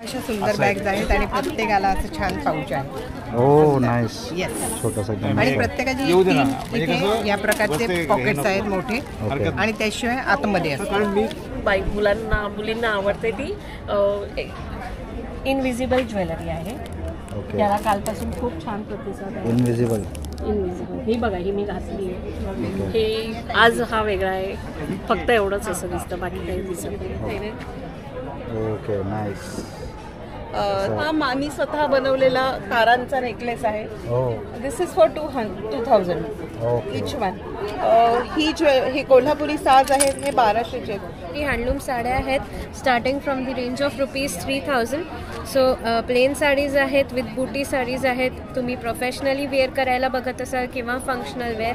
अशा सुंदर बॅग्स आहेत आणि प्रत्येकाला असं छान पाऊच आहे. ओ नाईस. येस. छोटासा आणि प्रत्येकाची इथे या प्रकारचे पॉकेट्स आहेत मोठे आणि त्याशिवाय आतमध्ये असतात. मुलींना आवडते ती इनविजिबल ज्वेलरी आहे. त्याला कालपासून खूप छान प्रतिसाद आहे. इनविजिबल ही बघा, ही मी घातली आहे. हे आज हा वेगळा आहे, फक्त एवढंच असं दिसतं, बाकी काही दिसत नाही. Okay nice. हा मी स्वतः बनवलेला तारांचा नेकलेस आहे. This is for 2000 each one. ही कोल्हापुरी साज आहेत, हे 1200चे. ही हँडलूम साड्या आहेत starting from the range of ₹3000. So plain saris आहेत, विथ बुटी साडीज आहेत. तुम्ही प्रोफेशनली वेअर करायला बघत असाल किंवा फंक्शनल वेअर,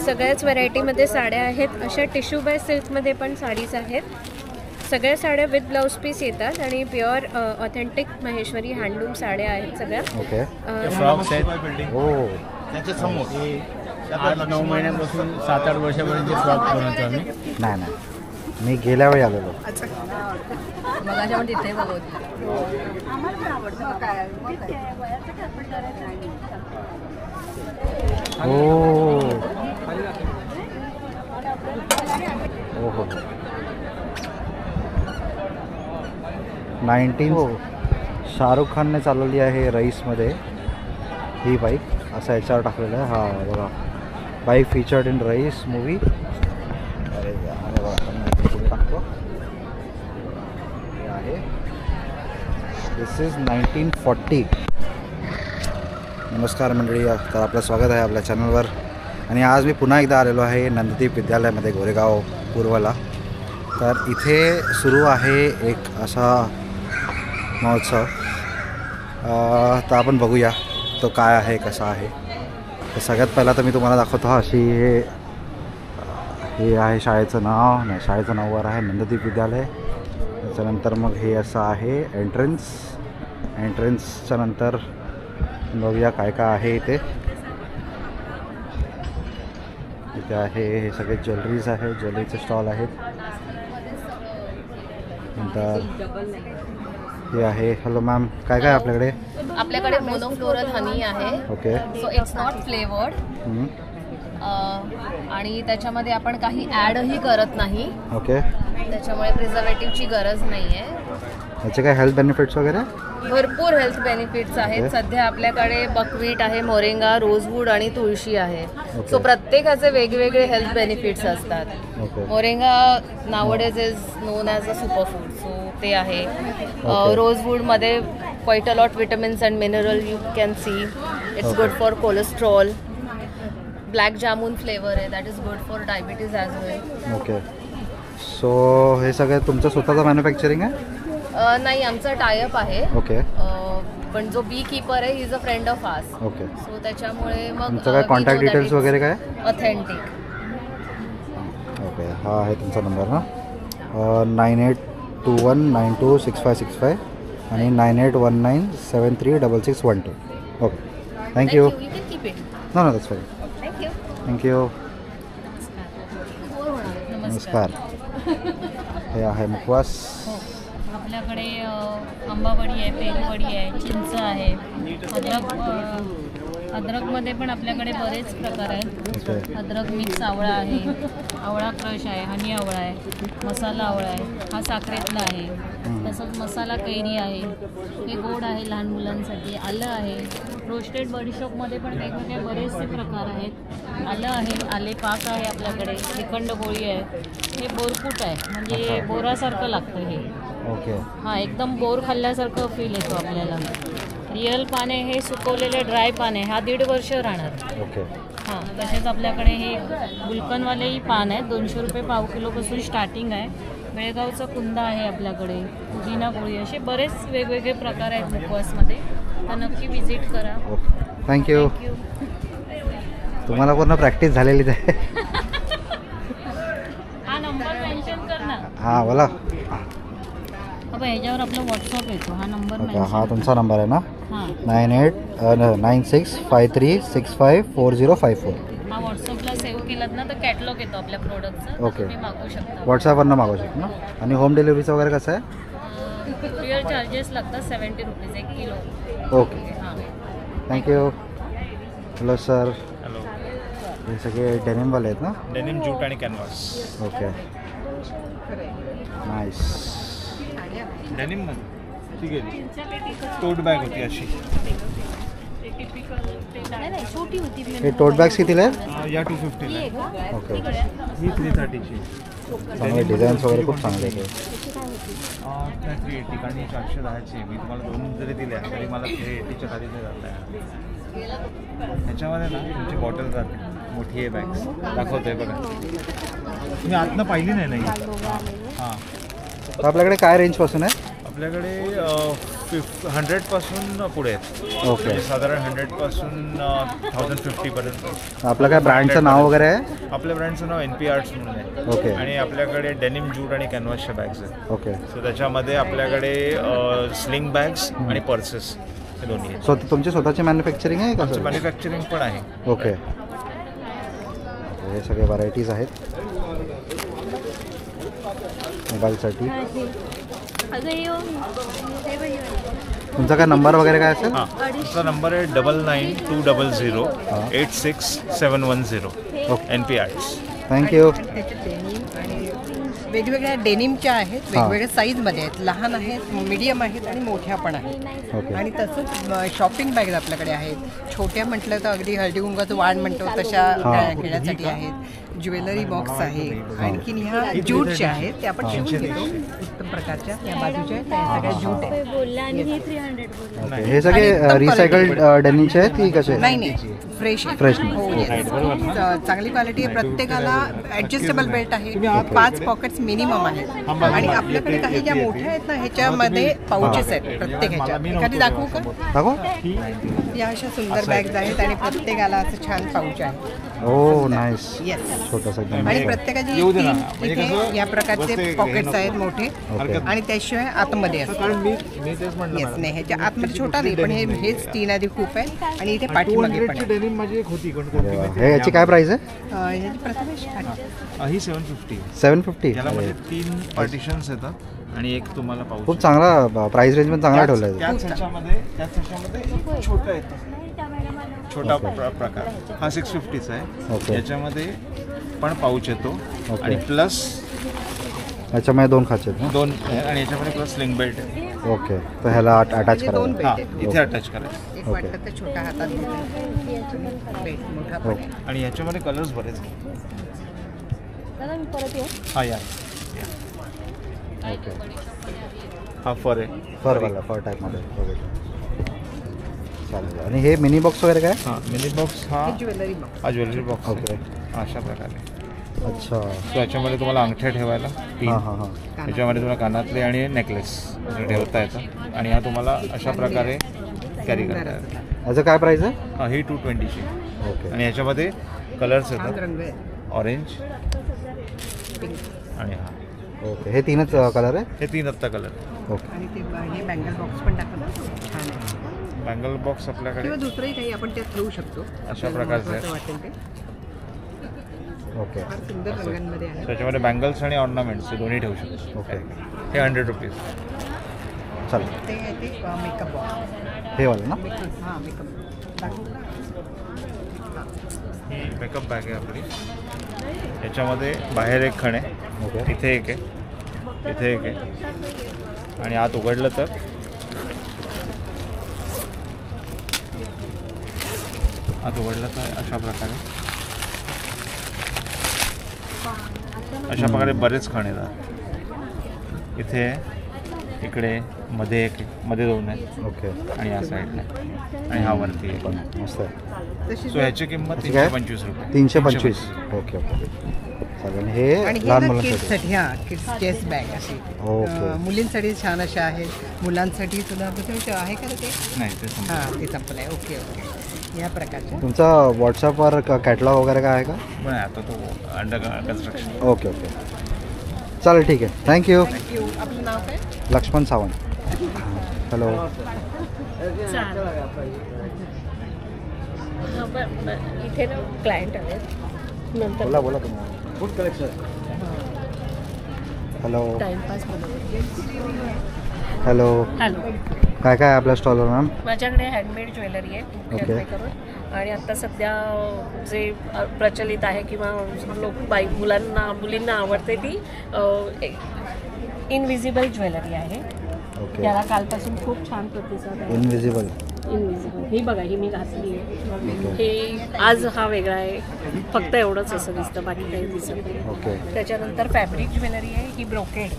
सगळ्याच व्हरायटीमध्ये साड्या आहेत. अशा टिश्यू बाय सिल्कमध्ये पण साडीज आहेत. सगळ्या साड्या विथ ब्लाऊज पीस येतात आणि प्युअर ऑथेंटिक महेश्वरी हँडलूम साड्या आहेत सगळ्या. ओके. फ्रॉक्स आहेत. हो त्याच्या समोर 8-9 महिन्यांपासून 7-8 वर्षापर्यंत फ्रॉक बनवतो आम्ही. नाही मी गेल्या वेळी आलेलो. तिथे हो 19 शाहरुख खानने चालवली आहे रईसमध्ये ही बाईक. असं याच्यावर टाकलेलं आहे. हा बघा, bike featured in Raees movie. अरे बघा, पुढे टाकतो. हे आहे, दिस इज 1940. नमस्कार मंडळी, तर आपलं स्वागत आहे आपल्या चॅनलवर. आणि आज मी पुन्हा एकदा आलेलो आहे नंददीप विद्यालयामध्ये गोरेगाव पूर्वला. तर इथे सुरू आहे एक असा महोत्सव. तर आपण बघूया तो काय आहे, कसा आहे. तर सगळ्यात पहिला तर मी तुम्हाला दाखवतो. अशी हे आहे शाळेचं नाव. नाही, शाळेचं नाव वर आहे नंददीप विद्यालय. त्याच्यानंतर मग हे असं आहे एंट्रन्सच्या नंतर बघूया काय काय आहे इथे. इथे आहे हे सगळे ज्वेलरीज आहे, ज्वेलरीचे स्टॉल आहेत. नंतर हे आहे. हॅलो मॅम, काय काय आपल्याकडे? आपल्याकडे मोनोफ्लोरल हनी आहे. Okay. So it's not flavoured आणि त्याच्यामध्ये आपण काही ॲडही करत नाही. ओके. त्याच्यामुळे प्रिझर्वेटिव्हची गरज नाही आहे. याचे काय हेल्थ बेनिफिट्स वगैरे? भरपूर हेल्थ बेनिफिट्स आहेत. सध्या आपल्याकडे बकवीट आहे, मोरिंगा, रोजवूड आणि तुळशी आहे. सो प्रत्येकाचे वेगवेगळे हेल्थ बेनिफिट्स असतात. Moringa nowadays is known as a superfood, so ते आहे. रोजवूडमध्ये quite a lot vitamins and mineral you can see. It's good for cholesterol. Black jamun flavour आहे, that is good for diabetes as well. Okay. So हे सगळं तुमचं स्वतःचं manufacturing आहे? नाही, आमचा टायअप आहे. ओके. पण जो बी कीपर आहे, he is a friend of us. Okay. So त्याच्यामुळे मग तुमचं काय कॉन्टॅक्ट डिटेल्स वगैरे काय? ऑथेंटिक. ओके. हा आहे तुमचा नंबर ना? 9821926565 आणि 9819736612. Okay. Thank you. No that's fine. Thank you. नमस्कार. हे आहे मुखवास. आपल्याकडे आंबावडी आहे, पेरूवडी आहे, चिंच आहे. अद्रकमध्ये पण आपल्याकडे बरेच प्रकार आहेत. अद्रक मिक्स आवळा आहे, आवळा क्रश आहे, हनी आवळा आहे, मसाला आवळा आहे, हा साखरेतला आहे. तसंच मसाला कैरी आहे, हे गोड आहे लहान मुलांसाठी. आलं आहे. रोस्टेड बडीशॉपमध्ये पण वेगवेगळे बरेचसे प्रकार आहेत. आलं आहे, आले पाक आहे आपल्याकडे, श्रीखंड गोळी आहे. हे बोरकूट आहे, म्हणजे बोरासारखं लागतं हे. ओके. हां, एकदम बोर खाल्ल्यासारखं फील येतो आपल्याला. रिअल पान आहे, हे सुकवलेले ड्राय पान आहे. हा 1.5 वर्ष राहणार. ओके. हां, तसेच आपल्याकडे हे गुलकनवालेही पान आहेत. 200 रुपये पाव किलोपासून स्टार्टिंग आहे. बेळगावचा कुंदा आहे आपल्याकडे, पुदिना गोळी, असे बरेच वेगवेगळे प्रकार आहेत मुखवासमध्ये. तर नक्की विजिट करा. थँक्यू. तुम्हाला पूर्ण प्रॅक्टिस झालेलीच आहे. हा नंबर मेन्शन कर ना. हां बोला. ह्याच्यावर आपला व्हॉट्सअप येतो, हा नंबर. हा तुमचा नंबर आहे ना? हां. 989653654054. हा व्हॉट्सअपला सेव्ह केलात ना तर कॅटलॉग येतो आपल्या प्रोडक्टचा. ओके. तुम्ही मागवू शकता. व्हॉट्सअपवरनं मागवू शकता ना? आणि होम डिलिव्हरीचं वगैरे कसं आहे? कुरिअर चार्जेस लागतात 70 rupees 1 kilo. Okay, thank you. Hello sir. Hello. हे सगळे डेनिमवाले आहेत ना? डेनिम जूट आणि कॅनव्हास. Okay, nice. डेनिम ठीक आहे. टोट बॅग होती अशी. छोटी होती. हे टोट बॅग्स कितीला आहेत? या 250 ओके. ही 330ची. चांगले डिझाईन्स वगैरे खूप चांगले आहेत. 380 आणि 410ची. मी तुम्हाला 2 जरी दिल्या तरी मला 380च्या खाली नाही जात आहे. ह्याच्यामध्ये ना तुमची बॉटल जाते. मोठी आहे बॅग दाखवतोय बघा. तुम्ही आतनं पाहिली नाही हां. आपल्याकडे काय रेंजपासून आहे? आपल्याकडे 100पासून पुढे आहेत. ओके. म्हणजे साधारण 100पासून 1050पर्यंत. आपलं काय ब्रँडचं नाव वगैरे आहे? आपल्या ब्रँडचं नाव NP आर्ट्स म्हणून आहे. ओके. आणि आपल्याकडे डेनिम जूट आणि कॅनव्हासच्या बॅग्स आहेत. ओके. सो त्याच्यामध्ये आपल्याकडे स्लिंग बॅग्स आणि पर्सेस हे दोन्ही आहेत. तुमची स्वतःची मॅन्युफॅक्चरिंग आहे का? मॅन्युफॅक्चरिंग पण आहे. ओके. हे सगळे व्हरायटीज आहेत मोबाईलसाठी. तुमचा काय नंबर वगैरे काय असेल? हां, तुमचा नंबर आहे 9920086710. NP arts. थँक्यू. वेगवेगळ्या डेनिमच्या आहेत, वेगवेगळ्या साईजमध्ये आहेत. लहान आहेत, मीडियम आहेत आणि मोठ्या पण आहेत. ओके. आणि तसंच शॉपिंग बॅग्स आपल्याकडे आहेत. छोट्या म्हटलं तर अगदी हळदी कुंकवाचं वाण म्हणतो तशा घेण्यासाठी आहेत. ज्वेलरी बॉक्स आहे. आणखीन ह्या ज्यूटच्या आहेत, त्या आपण शिवून घेतो उत्तम प्रकारच्या. या बाजूच्या त्या सगळ्या ज्यूट आहेत. ओके. हे सगळे रिसायकल्ड डेनिमचे आहेत की कसे? नाही, फ्रेश फ्रेश. हो, चांगली क्वालिटी आहे. प्रत्येकाला ऍडजस्टेबल बेल्ट आहे. 5 पॉकेट्स मिनिमम आहेत. आणि आपल्याकडे काही ज्या मोठ्या आहेत ना ह्याच्यामध्ये पाउचेस आहेत प्रत्येक ह्याच्या. एखादी दाखवू का? दाखव. या अशा सुंदर बॅग्स आहेत आणि प्रत्येकाला असं छान पाउच आहे. ओ नाईस. येस. छोटासा आणि प्रत्येकाची इथे या प्रकारचे पॉकेट्स आहेत मोठे. आणि त्याशिवाय आतमध्ये असतात. येस, नाही ह्याच्या आतमध्ये छोटा नाही, पण हेच 3 आधी खूप आहे. आणि इथे पाठीमागे पण आहे. माझी एक होती. हे याची काय प्राइस आहे? ह्याची प्रथमेश ही 750. 750. त्यामध्ये 3 पार्टिशन्स येतात आणि एक तुम्हाला पाऊच. खूप चांगला प्राइस रेंज पण चांगला ठेवला आहे. त्याच ह्याच्यामध्ये छोटा येतो. छोटा प्रकार हा 650चा आहे. ओके. याच्यामध्ये पण पाऊच येतो. ओके. आणि प्लस याच्यामध्ये 2 खाचे आहेत ना? 2 आणि याच्यामध्ये प्लस स्लिंग बेल्ट आहे. ओके. तर ह्याला अटॅच दोन करा. बेल्ट इथे अटॅच करायचं. एक वाटतं तर छोटा हातात बेल्ट मोठा पण आहे. आणि याच्यामध्ये कलर्स बरेच आहेत. हा या ओके. हा फर आहे. फर टाईपमध्ये. ओके, चालेल. आणि हे मिनी बॉक्स वगैरे काय? हां, मिनी बॉक्स हा ज्वेलरी बॉक्स. हा ज्वेलरी बॉक्स. ओके. अशा प्रकारे. अच्छा. सो याच्यामध्ये तुम्हाला अंगठ्या ठेवायला 3. हां. याच्यामध्ये तुम्हाला कानातले आणि नेकलेस ठेवता येतं. आणि हा तुम्हाला अशा प्रकारे कॅरी करता येतं. याचं काय प्राईस आहे? हा, ही 220ची. ओके. आणि याच्यामध्ये कलर्स छान येतात. रंग आहे. ऑरेंज आणि हा. ओके. हे 3च कलर आहे? हे 3 आत्ता कलर. ओके. आणि ते हे बँगल बॉक्स पण टाकलं छान आहे. बँगल बॉक्स आपल्याकडे किंवा दुसरंही काही आपण त्यात ठेवू शकतो. अशा प्रकारचं आहे. वाटेल ते ओके. फार सुंदर रंगांमध्ये आहे. त्याच्यामध्ये बँगल्स आणि ऑर्नामेंट्स हे दोन्ही ठेवू शकतो. ओके. हे 100 रुपीज. चालेल. ते मेकअप बॉक्स. हे वाला ना? हां, मेकअप दाखवू का? ही मेकअप बॅग आहे आपली. याच्यामध्ये बाहेर एक खण आहे. ओके. इथे एक आहे, इथे एक आहे. आणि आत उघडलं तर अशा प्रकारे बरेच खण येतात. इथे इकडे मध्ये एक मध्ये 2 आहेत. ओके. आणि या साईडला आणि हा वरती आहे. मस्त आहे. सो ह्याची किंमत याची काय? 325 रुपये. 325. ओके. चालेल. हे आणि हे लहान ना मुलांसाठी. किड्ससाठी. हां, किड्स चेस्ट बॅग अशी. ओके. मुलींसाठी छान अशा आहेत. मुलांसाठी सुद्धा तसं आहे का ते? नाही ते संपलं. हां, ते संपलं आहे. ओके. या प्रकारच्या. तुमचा व्हॉट्सअपवर कॅटलॉग वगैरे काय आहे का? पण आता तो अंडर कन्स्ट्रक्शन. ओके. चालेल, ठीक आहे. थँक्यू. आपलं नाव काय? लक्ष्मण सावंत. हॅलो. इथे ना क्लायंट आहेत नंतर बोला तुम्ही. Good collection. Hello. Timepass hello. Hello. काय काय आहे आपल्या स्टॉलवर मॅम? माझ्याकडे हँडमेड ज्वेलरी आहे मुख्यत्वे करून. आणि आत्ता सध्या जे प्रचलित आहे किंवा मुलींना आवडते ती इनविजिबल ज्वेलरी आहे. त्याला कालपासून खूप छान प्रतिसाद आहे. इनविजिबल ही बघा, ही मी घातली आहे. हे आज हा वेगळा आहे, फक्त एवढंच असं दिसतं, बाकी काही दिसत नाही. त्याच्यानंतर फॅब्रिक ज्वेलरी आहे, ही ब्रोकेड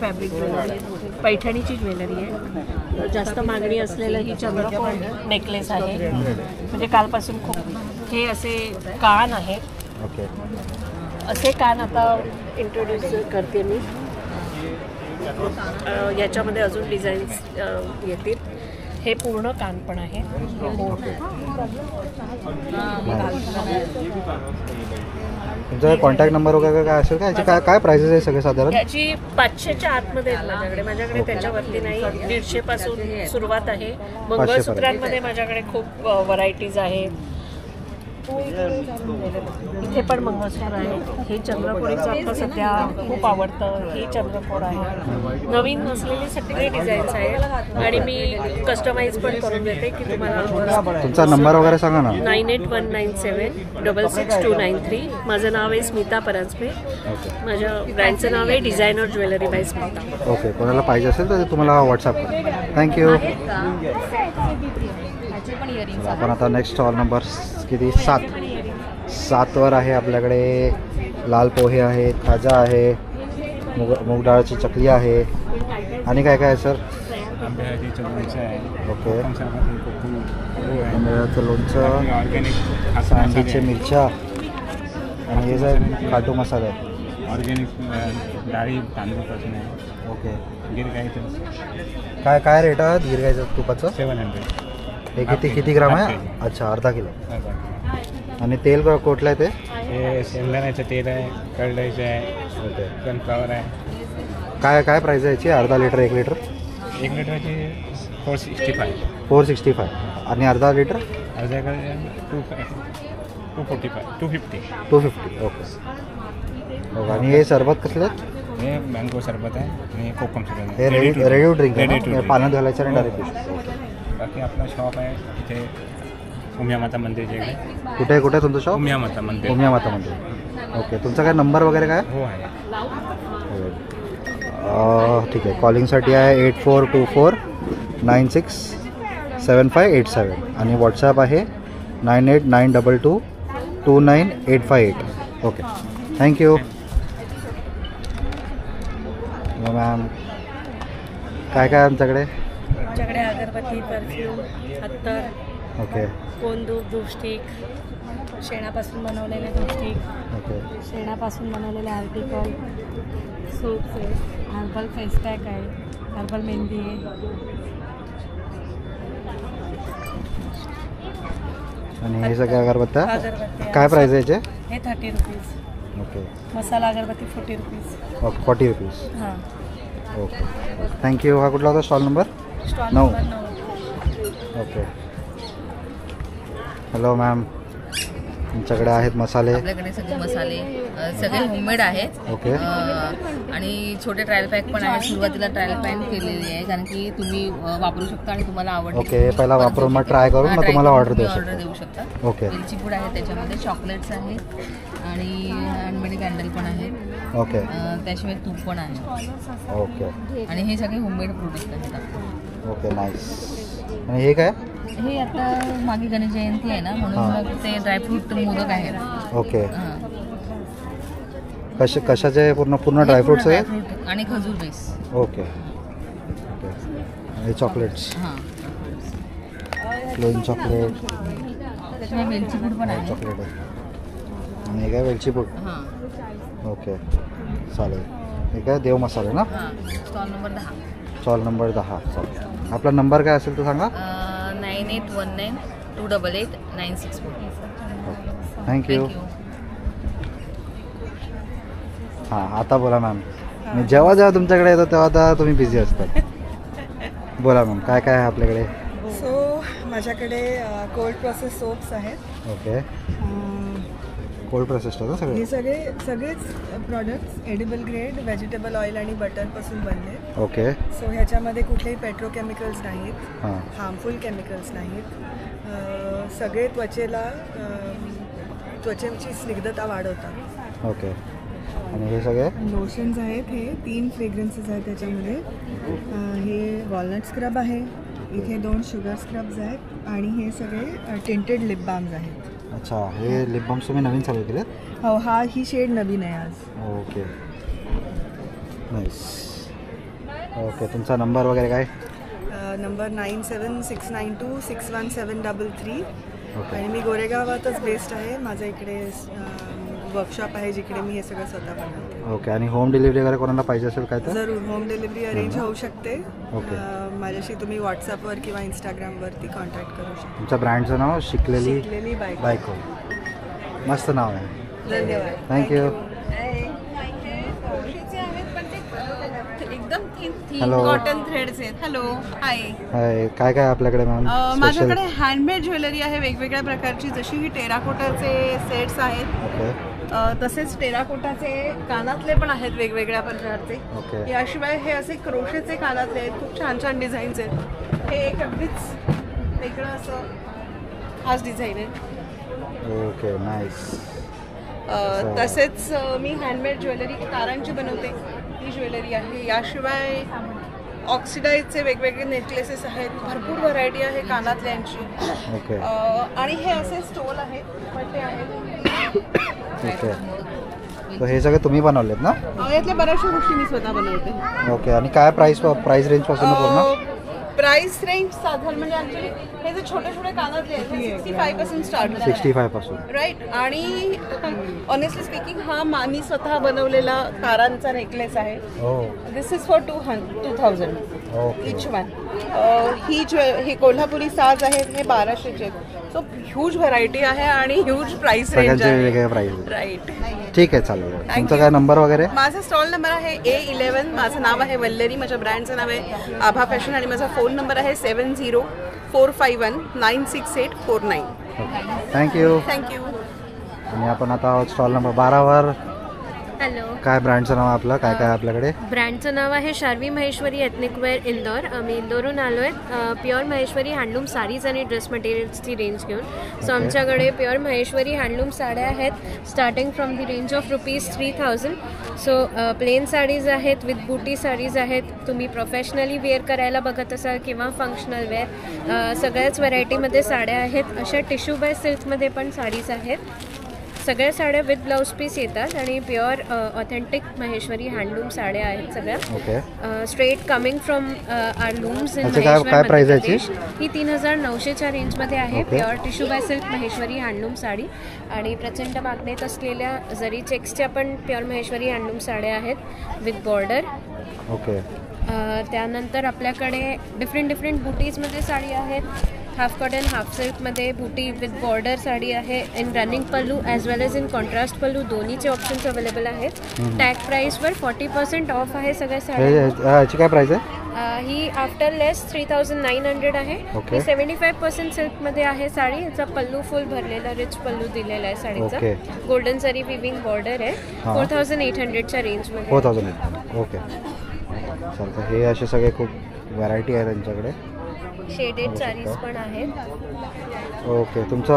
फॅब्रिक ज्वेलरी आहे. पैठणीची ज्वेलरी आहे. जास्त मागणी असलेलं ही चंद्रकोर नेकलेस आहे. म्हणजे कालपासून खूप हे असे कान आहेत. असे कान आता इंट्रोड्यूस करते मी. याच्यामध्ये अजून डिझाईन्स येतील. हे पूर्ण कान पण आहे. तुमचा कॉन्टॅक्ट नंबर वगैरे काय असेल का? याची काय प्राइसेस आहे सगळे साधारण? याची 500च्या आतमध्ये आहे माझ्याकडे त्याच्यावरती नाही. 150 पासून सुरुवात आहे. मंगळसूत्रांमध्ये माझ्याकडे खूप व्हरायटीज आहेत. इथे पण मंगळसूत्र आहे. हे चंद्रकोरीचं आता सध्या खूप आवडतं. हे चंद्रकोर आहे. नवीन नसलेले सगळे डिझाईन्स आहेत आणि मी कस्टमाइज पण करून देते की तुम्हाला. तुमचा नंबर वगैरे सांगा ना. 981976 66293. माझं नाव आहे स्मिता परांजपे. माझ्या ब्रँडचं नाव आहे designer jewellery by Smita. Okay. कोणाला पाहिजे असेल तर तुम्हाला व्हॉट्सअप करा. थँक्यू. आपण आता नेक्स्ट स्टॉल नंबर किती 7वर आहे. आपल्याकडे लाल पोहे आहेत, खाजा आहे, मूग डाळची चकली आहे. आणि काय काय आहे सर? ओके. आंब्याचं लोणचं, सांडीचे मिरच्या आणि हे जे काटू मसाले आहेत. ऑर्गॅनिक डाळी तांदूळपासून आहे. ओके. गिर गाईचं काय काय रेट आहे गिर गाईचं तुपाचं? 700. हे किती ग्राम आहे? अच्छा, अर्धा किलो. आणि तेल कुठलं आहे ते? हे शेंगदाण्याचं तेल आहे, कढईचं आहे, सनफ्लॉवर आहे. काय काय प्राईस आहे याची? अर्धा लिटर 1 लिटर? 1 लिटरची 465. 465. आणि अर्धा लिटर? अर्ध्याकडे 245. 250. 250. ओके. आणि हे सरबत कसले? हे मँगो सरबत आहे आणि कोकम सरबत. हे रेडी ड्रिंक आहे, पाण्यात घालायचं आणि डायरेक्ट. बाकी आपला शॉप आहे इथे उमिया माता मंदिरच्या इकडे. कुठे तुमचं शॉप? उमिया माता मंदिर. उमिया माता मंदिर. ओके. तुमचा काय नंबर वगैरे काय? हो आहे. ठीक आहे. कॉलिंगसाठी आहे 8424 96 7587 आणि व्हॉट्सॲप आहे 989222 29858. ओके. Thank you ma'am. काय काय आमच्याकडे? आमच्याकडे अगरबत्ती, परफ्यूम, अत्तर, ओके, कोंदूप, धूपस्टिक, शेणापासून बनवलेले धूपस्टिक, ओके, शेणापासून बनवलेले आर्टिकल, सोप्स आहे, हर्बल फेस पॅक आहे, हर्बल मेहंदी आहे. आणि हे सगळ्या अगरबत्त्या अगरबत्ती काय प्राईस आहे याचे? हे 30 रुपीज. ओके. मसाला अगरबत्ती 40 रुपीज. Okay, 40 rupees. हां. Okay, thank you. हा कुठला होता stall number? Stall 9. Number 9. Okay. Hello ma'am, तुमच्याकडे आहेत मसाले? आपल्याकडे सगळे मसाले सगळे होममेड आहेत. ओके. आणि छोटे ट्रायल पॅक पण आहेत. सुरुवातीला ट्रायल पॅक केलेली आहे कारण की तुम्ही वापरू शकता आणि तुम्हाला आवडते. ओके, पहिला वापरून मग ट्राय करून मग तुम्हाला ऑर्डर देऊ शकता. ओके. वेलची पूड आहे, त्याच्यामध्ये चॉकलेट्स आहेत आणि हँडमेड कॅन्डल पण आहेत. ओके. त्याशिवाय तूप पण आहे. ओके. आणि हे सगळे होममेड प्रोडक्ट आहेत. Okay, nice. आणि हे काय? हे आता मागे गणेश जयंती आहे ना, म्हणून मग ते ड्रायफ्रूट मोदक आहेत. ओके. कशाचे? पूर्ण ड्रायफ्रुट्स आहे आणि खजूर बेस. ओके. ओके. आणि चॉकलेट्स? हां, प्लेन चॉकलेट. त्याच्यामुळे वेलची पूड पण आहे. चॉकलेट आहे. आणि हे काय? वेलची पूड. हां. ओके, चालेल. हे काय? देव मसाले ना? हां. Stall number 10. Stall number 10. चालेल. आपला नंबर काय असेल तो सांगा. 9819 288 964. थँक्यू. हां, आता बोला मॅम. मी जेव्हा तुमच्याकडे येतो तेव्हा तुम्ही बिझी असतात. बोला मॅम, काय काय आहे आपल्याकडे? सो माझ्याकडे कोल्ड प्रोसेस सोप्स आहेत. ओके. कोल्ड प्रेस असतात ना सगळे? हे सगळेच products edible grade vegetable oil आणि बटरपासून बनले. ओके. सो ह्याच्यामध्ये कुठलेही पेट्रोकेमिकल्स नाहीत, हां. हार्मफुल केमिकल्स नाहीत. सगळे त्वचेची स्निग्धता वाढवतात. ओके. आणि हे सगळे लोशन्स आहेत. हे 3 फ्रेग्रन्सेस आहेत त्याच्यामध्ये. हे वॉलनट स्क्रब आहे, इथे 2 शुगर स्क्रब्स आहेत आणि हे सगळे टिंटेड लिप बाम्स आहेत. अच्छा, हे लिप बाम्स तुम्ही नवीन चालू केलेत? हो, ही शेड नवीन आहे आज. Okay, nice. ओके, तुमचा नंबर वगैरे काय? नंबर 9769261733. आणि मी गोरेगावातच बेस्ड आहे. माझं इकडे वर्कशॉप आहे जिकडे मी हे सगळं स्वतः बनवते. ओके. आणि होम डिलिव्हरी वगैरे कोणाला पाहिजे असेल काय तर? जरूर होम डिलिव्हरी अरेंज होऊ शकते. ओके. माझ्याशी तुम्ही व्हॉट्सअपवर किंवा इंस्टाग्रामवरती कॉन्टॅक्ट करू शकता. तुमच्या ब्रँडचं नाव शिकलेली बायको. मस्त नाव आहे. धन्यवाद. थँक्यू. एकदम थिन Hello. कॉटन थ्रेड्स आहेत. हॅलो, हाय. हाय, काय काय आपल्याकडे मॅम? माझ्याकडे हँडमेड ज्वेलरी आहे वेगवेगळ्या प्रकारची, जशी ही टेराकोटाचे सेट्स आहेत. ओके. तसेच टेराकोटाचे कानातले पण आहेत वेगवेगळ्या प्रकारचे. ओके. याशिवाय हे असे क्रोशेचे कानातले आहेत, खूप छान छान डिझाईन्स आहेत. हे एक अगदीच वेगळं असं खास डिझाईन आहे. Okay, nice. तसेच मी हँडमेड ज्वेलरी तारांची बनवते, ही ज्वेलरी आहे. याशिवाय ऑक्सिडाईजचे वेगवेगळे नेकलेसेस आहेत, भरपूर व्हरायटी आहे कानातल्यांची. ओके. आणि हे असे स्टोल आहेत, पट्टे आहेत. ओके. तर हे सगळे तुम्ही बनवलेत ना? यातल्या बऱ्याचशा गोष्टी मी स्वतः बनवते. ओके. आणि काय प्राइस रेंज पासून पूर्ण? प्राइस रेंज साधारण म्हणजे ॲक्च्युली हे जे छोटे छोटे कानातले आहेत 65 पासून स्टार्ट होतात. 65 पासून, राईट. आणि ऑनेस्टली स्पीकिंग हा मी स्वतः बनवलेला तारांचा नेकलेस आहे. This is for 2000 each one. ही कोल्हापुरी साज आहेत, हे 1200चे आहेत. सो ह्यूज व्हरायटी आहे आणि ह्यूज प्राइस रेंज आहे. वेगवेगळे प्राइस. राईट. ठीक आहे, चालेल. तुमचा काय नंबर वगैरे? माझा स्टॉल नंबर आहे A11. माझं नाव आहे वल्लरी. माझ्या ब्रँडचं नाव आहे आभा फॅशन आणि माझा फोन नंबर आहे 7045196849. थँक्यू. थँक्यू. आणि आपण आता स्टॉल नंबर 12वर. हॅलो. काय ब्रँडचं नाव आपलं? काय काय आपल्याकडे? ब्रँडचं नाव आहे शार्वी महेश्वरी एथनिक वेअर इंदोर. आम्ही इंदोरहून आलो आहे. प्युअर महेश्वरी हँडलूम साडीज आणि ड्रेस मटेरियल्सची रेंज घेऊन. सो आमच्याकडे प्युअर महेश्वरी हँडलूम साड्या आहेत starting from the range of ₹3000. So plain saris आहेत, विथ बुटी साडीज आहेत. तुम्ही प्रोफेशनली वेअर करायला बघत असाल किंवा फंक्शनल वेअर, सगळ्याच व्हरायटीमध्ये साड्या आहेत. अशा टिश्यू बाय सिल्कमध्ये पण साडीज आहेत. सगळ्या साड्या विथ ब्लाऊज पीस येतात आणि प्युअर ऑथेंटिक महेश्वरी हँडलूम साड्या आहेत सगळ्या. Okay. Straight coming from our looms in काय प्राइस आहे? ही 3900च्या रेंजमध्ये आहे. Pure tissue by silk Maheshwari handloom sari आणि प्रचंड मागणीत असलेल्या जरी चेक्सच्या पण प्युअर महेश्वरी हँडलूम साड्या आहेत विथ बॉर्डर. ओके. त्यानंतर आपल्याकडे डिफरंट बुटीजमध्ये साडी आहेत. हाफ कॉटन हाफ सिल्कमध्ये बुटी विथ बॉर्डर साडी आहे. In running pallu as well as in contrast pallu दोन्हीचे ऑप्शन्स अवेलेबल आहेत. टॅग प्राईसवर 40% ऑफ आहे सगळ्या साड्या. याची काय प्राइस आहे? ही आफ्टर लेस 3900 आहे. ही 75% सिल्कमध्ये आहे साडी. याचा पल्लू फुल भरलेला रिच पल्लू दिलेला आहे साडीचा. गोल्डन जरी विविंग बॉर्डर आहे. 4800च्या रेंजमध्ये. 4800. ओके, चालतं. हे असे सगळे खूप व्हरायटी आहे त्यांच्याकडे. शेडेड साडीज पण आहेत. ओके. तुमचा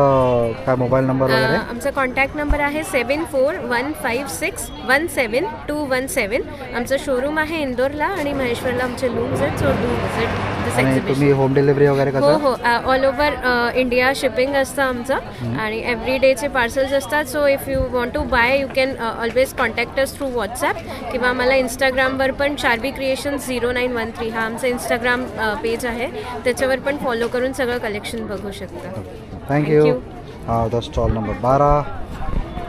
काय मोबाईल नंबर वगैरे? आमचा कॉन्टॅक्ट नंबर आहे 7415617217. आमचं शोरूम आहे इंदोरला आणि महेश्वरला आमचे लूम्स आहेत. So do visit this exhibition. तुम्ही होम डिलिव्हरी वगैरे कसं? हो, ऑल ओव्हर इंडिया शिपिंग असतं आमचं आणि एव्हरी डेचे पार्सल्स असतात. So if you want to buy you can always contact us through WhatsApp किंवा मला इंस्टाग्रामवर पण शार्वी क्रिएशन्स 0913 हा आमचा इंस्टाग्राम पेज आहे. त्याच्यावर पण फॉलो करून सगळं कलेक्शन बघू शकता. थँक्यू. हा होता स्टॉल नंबर 12.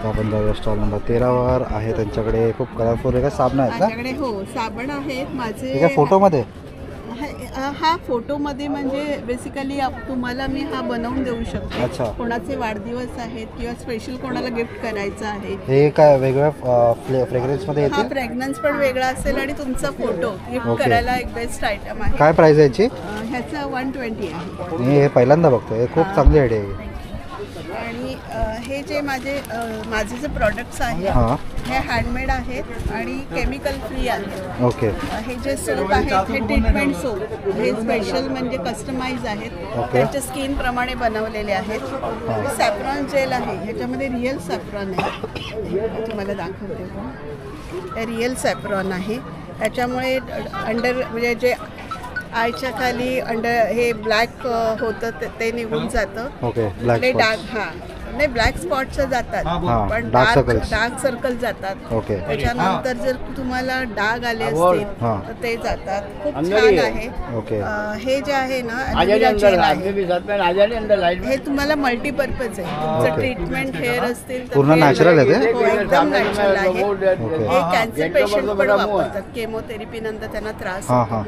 आपण जाऊया स्टॉल नंबर 13वर. आहे त्यांच्याकडे खूप कलरफुल आहे. साबण आहेत का? माझ्याकडे हो साबण आहेत माझे. काय फोटोमध्ये? हा फोटोमध्ये म्हणजे बेसिकली तुम्हाला मी हा बनवून देऊ शकतो. अच्छा. कोणाचे वाढदिवस आहेत किंवा स्पेशल कोणाला गिफ्ट करायचं आहे. हे काय वेगळ्या फ्रेग्रन्समध्ये येते? हा फ्रेग्रन्स पण वेगळा असेल आणि तुमचा फोटो गिफ्ट करायला एक बेस्ट आयटम आहे. काय प्राइस आहे याची? ह्याचा 120 आहे. मी हे पहिल्यांदा बघतोय. खूप चांगली आयडिया आहे. आणि हे जे माझे जे प्रोडक्ट्स आहेत हे हँडमेड आहेत आणि केमिकल फ्री आहेत. ओके. हे जे सोप आहेत हे ट्रीटमेंट सोप, हे स्पेशल म्हणजे कस्टमाइज आहेत, त्यांच्या स्किन प्रमाणे बनवलेले आहेत. हे सॅफ्रॉन जेल आहे, ह्याच्यामध्ये रिअल सॅफ्रॉन आहे, तुम्हाला दाखवते. हे रिअल सॅफ्रॉन आहे, त्याच्यामुळे अंडर म्हणजे जे आयच्या खाली अंडर हे ब्लॅक होतं ते निघून जातं. ओके. ब्लॅक डार्क नाही ब्लॅक स्पॉट्स जातात पण डार्क सर्कल जातात. ओके. त्याच्यानंतर जर तुम्हाला डाग आले असतील तर ते जातात. खूप छान आहे. ओके. हे जे आहे ना हे तुम्हाला मल्टीपर्पज आहे. तुमचं ट्रीटमेंट हेअर असतील तर पूर्ण नॅचरल आहे ते, एकदम नॅचरल आहे. हे कॅन्सर पेशंट पण वापरतात. केमोथेरपी नंतर त्यांना त्रास होतो.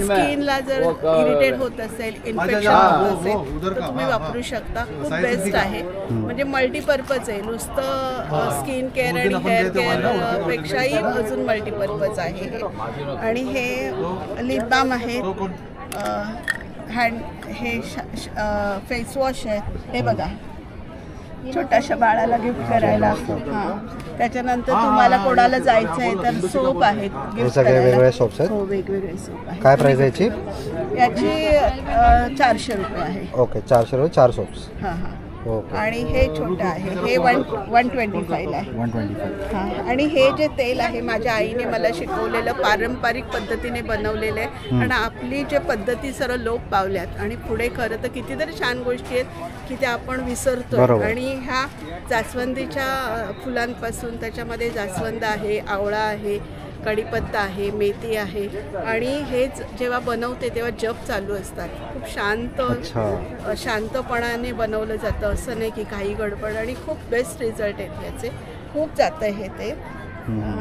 स्किनला जर इरिटेट होत असेल, इन्फेक्शन होत असेल तर तुम्ही वापरू शकता. खूप बेस्ट आहे. म्हणजे मल्टीपर्पज आहे, नुसतं स्किन केअर आणि हेअर केअर पेक्षाही अजून मल्टीपर्पज आहे. आणि हे लिप बाम आहे, हे फेस वॉश आहे. हे बघा छोट्याशा बाळाला गिफ्ट करायला. त्याच्यानंतर तुम्हाला कोणाला जायचं आहे तर सोप आहेत गिफ्ट करायला. वेगवेगळे सोप्स आहेत. हो, वेगवेगळे सोप आहेत. काय प्राइस आहे याची 400 रुपये आहे. ओके. 400 रुपये 4 सोप्स. हां. आणि हे छोटं आहे, हे 125 आहे. 125. आणि हे जे तेल आहे माझ्या आईने मला शिकवलेलं, पारंपरिक पद्धतीने बनवलेलं आहे. आणि आपली जे पद्धती सर्व लोप पावल्यात आणि पुढे खरं तर कितीतरी छान गोष्टी आहेत की त्या आपण विसरतो. आणि ह्या जास्वंदीच्या फुलांपासून, त्याच्यामध्ये जास्वंद आहे, आवळा आहे, कढीपत्ता आहे, मेथी आहे. आणि हेच जेव्हा बनवते तेव्हा जप चालू असतात. खूप शांतपणाने बनवलं जातं, असं नाही की काही गडबड. आणि खूप बेस्ट रिझल्ट आहेत याचे, खूप जातं हे ते.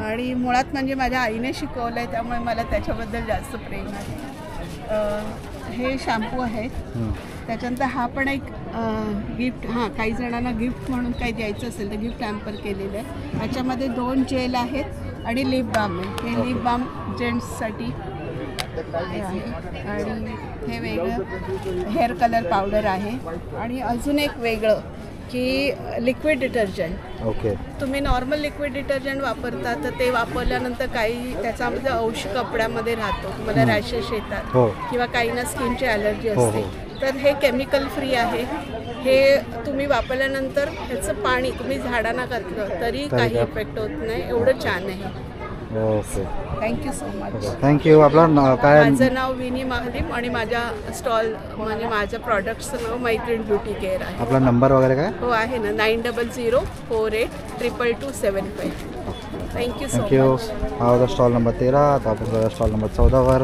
आणि मुळात म्हणजे माझ्या आईने शिकवलं आहे त्यामुळे मला त्याच्याबद्दल जास्त प्रेम आहे. हे शॅम्पू आहेत. त्याच्यानंतर हा पण एक गिफ्ट, काही जणांना गिफ्ट म्हणून काही द्यायचं असेल तर गिफ्ट हॅम्पर केलेलं आहे. ह्याच्यामध्ये 2 जेल आहेत आणि लिप बाम आहे. हे लिप बाम जेंट्ससाठी आहे. आणि हे वेगळं हेअर कलर पावडर आहे. आणि अजून एक वेगळं की लिक्विड डिटर्जंट. ओके. तुम्ही नॉर्मल लिक्विड डिटर्जंट वापरता तर ते वापरल्यानंतर काही त्याच्यामध्ये अंश कपड्यामध्ये राहतो, तुम्हाला रॅशेस येतात किंवा काहींना स्किनची ॲलर्जी असते. तर हे केमिकल फ्री आहे. हे तुम्ही वापरल्यानंतर ह्याचं पाणी तुम्ही झाडांना घातलं तरी काही इफेक्ट होत नाही, एवढं छान आहे. Okay. Thank you so much. Thank you. आपलं काय? माझं नाव विनी महादेव आणि माझ्या स्टॉल म्हणजे माझ्या प्रॉडक्टचं नाव मैत्रीण ब्युटी केअर आहे. आपला नंबर वगैरे काय? हो आहे ना, 9004822225. Thank you so much. हा होता स्टॉल नंबर 13. आता आपण स्टॉल नंबर 14वर.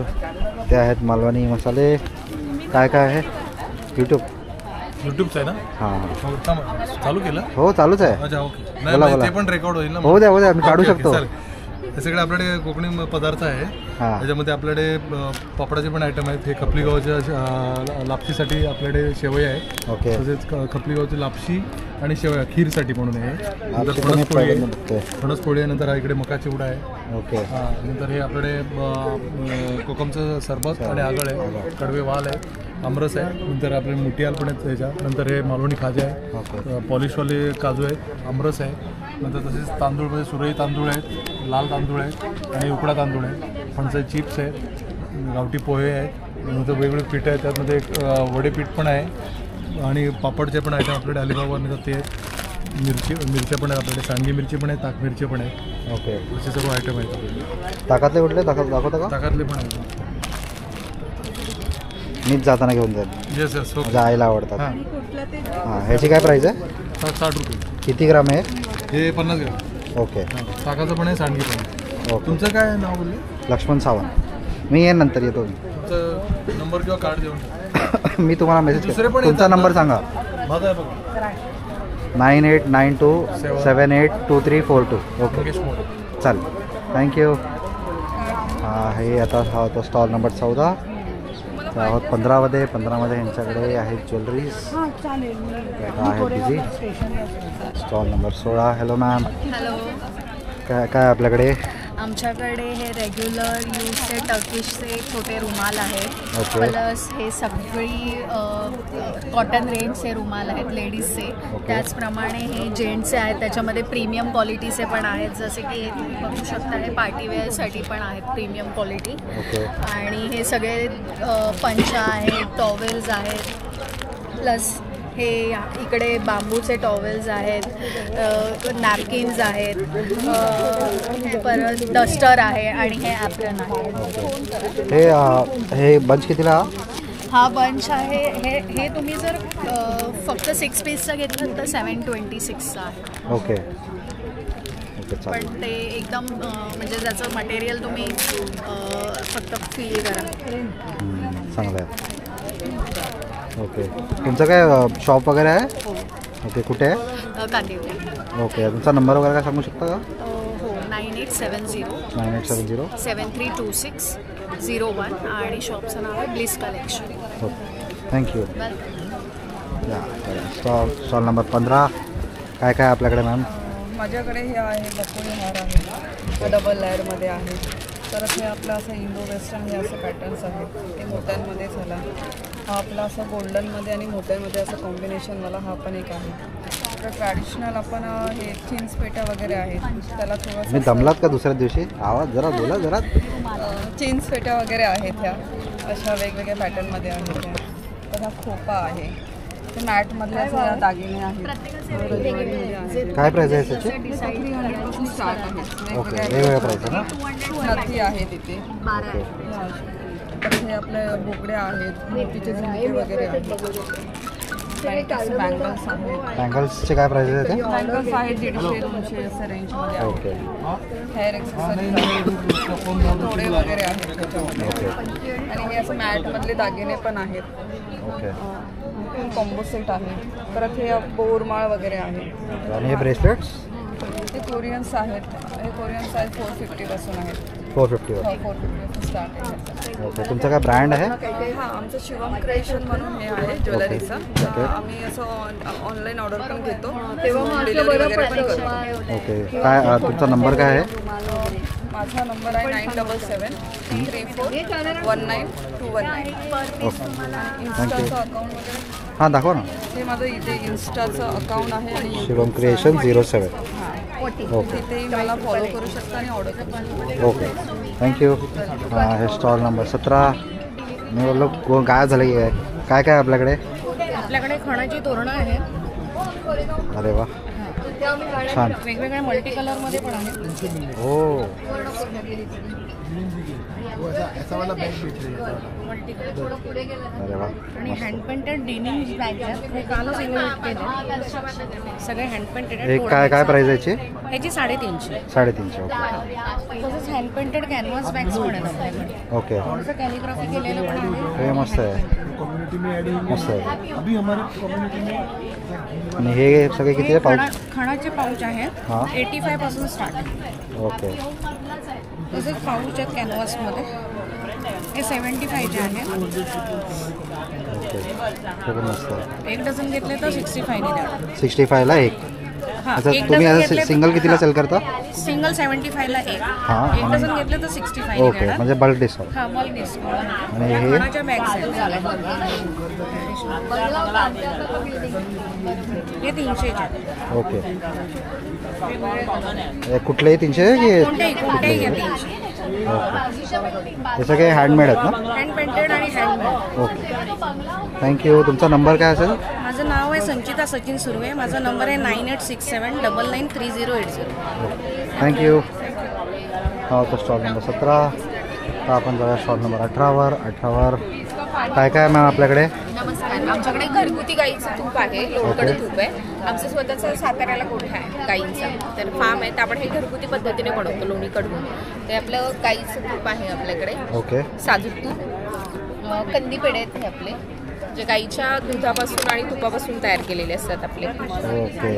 ते आहेत मालवणी मसाले. काय काय आहे? यूट्यूबचं आहे ना? हां. चालू केलं? हो, चालूच आहे. अच्छा, ओके. नाही ते पण रेकॉर्ड होईल ना? हो द्या मी काढू शकतो. हे सगळे आपल्याकडे कोकणी पदार्थ आहे. त्याच्यामध्ये आपल्याकडे पापडाचे पण आयटम आहेत. हे खपली गव्हाच्या लापशीसाठी आपल्याकडे शेवई आहे. ओके. तसेच खपली गव्हाची लापशी आणि शेवया खीरसाठी म्हणून आहे. नंतर फणसपोळी आहे. नंतर इकडे मका चिवडा आहे. ओके. नंतर हे आपल्याकडे कोकमचं सरबत आणि आगळ आहे. कडवे वाल आहे, आमरस आहे. नंतर आपले मुठियाल पण आहेत त्याच्या. नंतर हे मालवणी खाजा आहे, पॉलिशवाले काजू आहेत, आमरस आहे. नंतर तसेच तांदूळमध्ये सुरई तांदूळ आहेत, लाल तांदूळ आहेत आणि उकडा तांदूळ आहे. फणसाचे चिप्स आहेत, गावठी पोहे आहेत. नंतर वेगवेगळे पीठ आहेत. त्यामध्ये एक वडेपीठ पण आहे आणि पापडचे पण आयटम आपल्याकडे अलिबागवर मिळतात ते आहेत. मिरच्या पण आहेत आपल्याकडे, सांडगी मिरची पण आहे, ताक मिरची पण आहे. ओके. असे सर्व आयटम आहेत आपल्याकडे. ताकातले कुठले दाखवता का? ताकातले पण आहेत. मीच जाताना घेऊन जाईल. Yes yes. माझ्या आईला आवडतात. हां. ह्याची काय प्राईस आहे? 60 रुपये. किती ग्राम आहे? हे 50 ग्राम. ओके. ताकाचं पण आहे, सांडगी पण आहे. ओके. तुमचं काय नाव बोलले? लक्ष्मण सावंत. मी येईन नंतर येतो. तुमचं नंबर किंवा कार्ड देऊन मी तुम्हाला मेसेज करतो. तुमचा नंबर सांगा. माझा आहे बघा, 9892782342. ओके, चालेल. थँक्यू. हे आता हा होता स्टॉल नंबर 14. आहोत 15मध्ये. 15मध्ये यांच्याकडे आहेत ज्वेलरीज. आहे busy. Stall number 16. Hello ma'am. Hello. काय आपल्याकडे? आमच्याकडे हे रेग्युलर यूजचे टर्किशचे छोटे रुमाल आहेत. ओके. प्लस हे सगळी कॉटन रेंजचे रुमाल आहेत लेडीजचे. त्याचप्रमाणे हे जेंट्सचे आहेत, त्याच्यामध्ये प्रीमियम क्वालिटीचे पण आहेत, जसे की हे तुम्ही बघू शकता हे पार्टीवेअरसाठी पण आहेत प्रीमियम क्वालिटी. आणि हे सगळे पंचा आहेत, टॉवेल्स आहेत, प्लस हे इकडे बांबूचे टॉवेल्स आहेत, नॅपकिन्स आहेत, परत डस्टर आहे आणि हे ॲप्रन आहे. हे बंच कितीला? हा बंच आहे हे तुम्ही जर फक्त 6 पीसचा घेतलं तर 726चा आहे. ओके. पण ते एकदम म्हणजे त्याचं मटेरियल तुम्ही फक्त फील करा. चांगलं आहे. ओके. तुमचं काय शॉप वगैरे आहे? ओके. कुठे आहे? कांदिवली. ओके. तुमचा नंबर वगैरे काय सांगू शकता का? हो 9870 9870 आणि शॉपचं नाव आहे bliss collection. Okay. Thank you. Stall number 15 काय काय आपल्याकडे मॅम? माझ्याकडे हे आहे बकोली हार आहे, डबल लेअरमध्ये आहे. तर हे आपलं असं इंडो वेस्टर्न हे असं पॅटर्न्स आहेत. ते मोत्यांमध्ये झाला. हा आपला असं गोल्डनमध्ये आणि मोत्यांमध्ये असं कॉम्बिनेशनवाला हा पण एक आहे. तर ट्रॅडिशनल आपण हे चिंच पेट्या वगैरे आहेत, त्याला थोडंसं दमलात का दुसऱ्या दिवशी? आवाज जरा बोला जरा. चिंच पेट्या वगैरे आहेत ह्या अशा वेगवेगळ्या पॅटर्नमध्ये आहेत त्या. तर हा खोपा आहे, ते मॅटमधले असे दागिने आहेत. काय प्राइस आहे त्याची? 300 स्टार्ट आहेत. ओके. वेगवेगळ्या प्राइस आहे ना? नथी आहे तिथे. हे आपले बोकड्या आहेत, मोतीचे झुमके वगैरे आहेत. बँगल्स आहेत. बँगल्सचे काय प्राइस आहे ते? बँगल्स आहेत 150-200 असं रेंजमध्ये आहेत. ओके. हेअर एक्सेसरीज आहेत, तोडे वगैरे आहेत त्याच्यामध्ये. आणि हे असं मॅटमधले दागिने पण आहेत. ओके. कॉम्बो सेट आहे. परत हे बोरमाळ वगैरे आहे. आणि हे ब्रेसलेट्स? हे कोरियन्स आहेत. हे कोरियन्स आहेत 450 पासून आहेत. 450 हो 450 स्टार्ट आहे. ओके. तुमचा काय ब्रँड आहे? हां, आमचं शिवम क्रिएशन म्हणून हे आहे ज्वेलरीचं. आम्ही असं ऑनलाईन ऑर्डर पण घेतो, डिलिव्हरी वगैरे पण करतो. ओके. काय तुमचा नंबर काय आहे? माझा नंबर आहे 9773419219. इन्स्टाचं अकाउंट वगैरे हां दाखवा ना. हे माझं इथे इन्स्टाचं अकाउंट आहे आणि शिवम क्रिएशन 07. ओके. तिथेही मला फॉलो करू शकता आणि ऑर्डर करू शकता. ओके. थँक्यू. हे स्टॉल नंबर 17. मी बोललो गायब झालं की काय काय आपल्याकडे? आपल्याकडे खणाची तोरणं आहेत. अरे वा, छान. वेगवेगळ्या मल्टी कलरमध्ये पण आहेत. हो. अरे वा. आणि हँड पेंटेड डेनिम बॅग आहेत. हे कालच इन्व्हेंट केले. सगळे हँड पेंटेड आहेत. एक काय काय प्राइस आहे याची? ह्याची 350. 350. ओके. तसंच हँड पेंटेड कॅनव्हास बॅग्स पण आहेत आपल्याकडे. ओके. थोडंसं कॅलिग्राफी केलेलं पण आहे. हे मस्त आहे. मस्त आहे. आणि हे सगळे किती आहे पाऊच? खणाचे पाऊच आहेत. 85 पासून स्टार्ट आहे. ओके. तसेच पाऊच आहेत कॅनव्हासमध्ये. हे 75चे आहेत. ओके. हे पण मस्त आहे. एक डझन घेतले तर 65 ने द्या. 65ला एक. अच्छा, तुम्ही असं सिंगल कितीला सेल करता? सिंगल 75ला एक. हां. एक डझन घेतले तर 65 ओके. म्हणजे बल्क डिस्काउंट. हां, बल्क डिस्काउंट. आणि हे खणाच्या बॅग्स आहेत. हे 300चे आहेत. ओके. कुठलेही 300 की कोणतेही 300. हे सगळे हँडमेड आहेत ना? हँड पेंटेड आणि हँडमेड. ओके. थँक्यू. तुमचा नंबर काय असेल? माझं नाव आहे संचिता सचिन सुर्वे. माझा नंबर आहे 9867993080. थँक्यू. हा होता स्टॉल नंबर 17. आता आपण जाऊया स्टॉल नंबर 18वर. 18वर काय काय मॅम आपल्याकडे? नमस्कार. आमच्याकडे घरगुती गाईचं तूप आहे, लोणकडे तूप आहे. आमचं स्वतःचं साताऱ्याला गोठा आहे गाईंचा, तर फार्म आहे. तर आपण हे घरगुती पद्धतीने बनवतो लोणी कडवून. ते आपलं गाईचं तूप आहे आपल्याकडे. ओके. साजूक तूप. कंदी पेढे आहेत हे आपले, जे गाईच्या दुधापासून आणि तुपापासून तयार केलेले असतात आपले. ओके.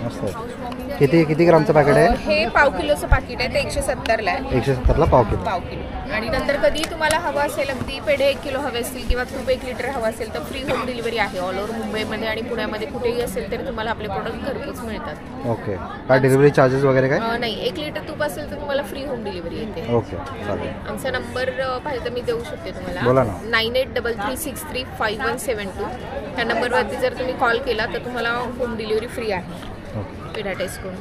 मस्त आहे. किती ग्रामचं पॅकेट आहे? हे पाव किलोचं पाकिट आहे, ते 170ला आहे. 170ला पाव किलो. आणि नंतर कधी तुम्हाला हवं असेल, अगदी पेढे 1 किलो हवे असतील किंवा तूप 1 लिटर हवं असेल तर फ्री होम डिलिव्हरी आहे. ऑल ओव्हर मुंबईमध्ये आणि पुण्यामध्ये कुठेही असेल तरी तुम्हाला आपले प्रोडक्ट घरपोच मिळतात. ओके. काय डिलिव्हरी चार्जेस वगैरे काय? नाही, 1 लिटर तूप असेल तर तुम्हाला फ्री होम डिलिव्हरी येते. ओके, चालेल. आमचा नंबर पाहिजे तर मी देऊ शकते तुम्हाला. बोला ना. 9833635172. ह्या नंबरवरती जर तुम्ही कॉल केला तर तुम्हाला होम डिलिव्हरी फ्री आहे. पेढा टेस्ट करून.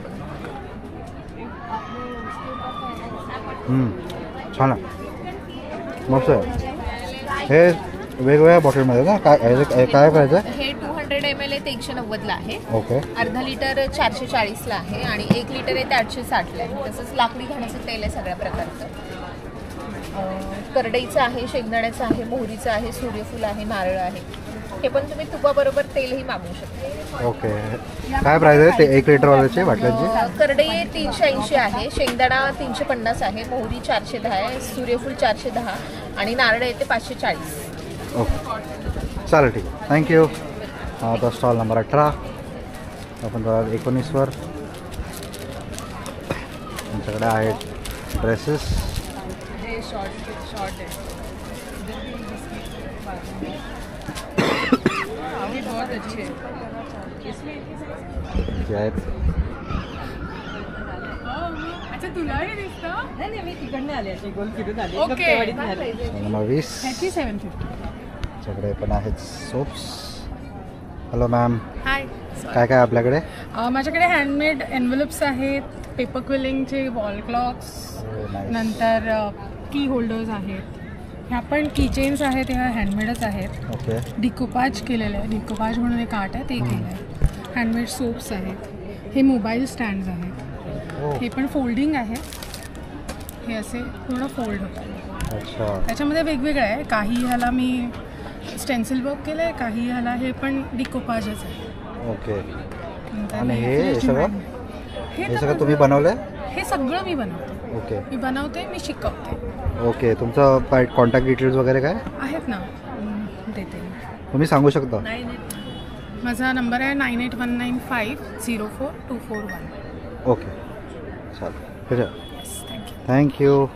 छान आहे, मस्त आहे. हे वेगवेगळ्या बॉटलमध्ये ना काय करायचं? हे 200 ml आहे, ते 190ला आहे. ओके. अर्धा लिटर 440ला आहे आणि 1 लिटर आहे ते 860ला आहे. तसंच लाकडी घाण्याचं तेल आहे सगळ्या प्रकारचं. करडईचं आहे, शेंगदाण्याचं आहे, मोहरीचं आहे, सूर्यफूल आहे, नारळ आहे. हे पण तुम्ही तुपाबरोबर तेलही मागवू शकता. ओके. काय प्राइस आहे ते 1 लिटर वाल्याचे बाटल्यांची? करडई 380 आहे, शेंगदाणा 350 आहे, मोहरी 410 आहे, सूर्यफूल 410 आणि नारळ आहे ते 540. ओके, चालेल, ठीक आहे, थँक्यू. आता स्टॉल नंबर 18 आपण 19वर आमच्याकडे आहेत ड्रेसेस. आहेत नंबर 20 आमच्याकडे पण आहेत सोप्स. हॅलो मॅम, हाय. काय काय आपल्याकडे? माझ्याकडे हँडमेड एन्व्हलप्स आहेत, पेपर क्विलिंगचे वॉल क्लॉक्स, नंतर की होल्डर्स आहेत. ह्या पण कीचेन्स आहेत, ह्या हँडमेडच आहेत. ओके. डिकोपाज केलेलं आहे, डिकोपाज म्हणून एक आर्ट आहे ते केलं आहे. हँडमेड सोप्स आहेत. हे मोबाईल स्टँड्स आहेत. हे पण फोल्डिंग आहे, हे असे पूर्ण फोल्ड होतात. अच्छा. त्याच्यामध्ये वेगवेगळं आहे, काही ह्याला मी स्टेन्सिल वर्क केलं आहे, काही ह्याला हे पण डिकोपाजच आहे. ओके. आणि हे सगळं तुम्ही बनवलंय? हे सगळं मी बनवते. ओके. मी बनवते, मी शिकवते. ओके. तुमचं कॉन्टॅक्ट डिटेल्स वगैरे काय आहेत ना? देते. तुम्ही सांगू शकता? माझा नंबर आहे 9819504241. ओके, चालेल. थँक्यू.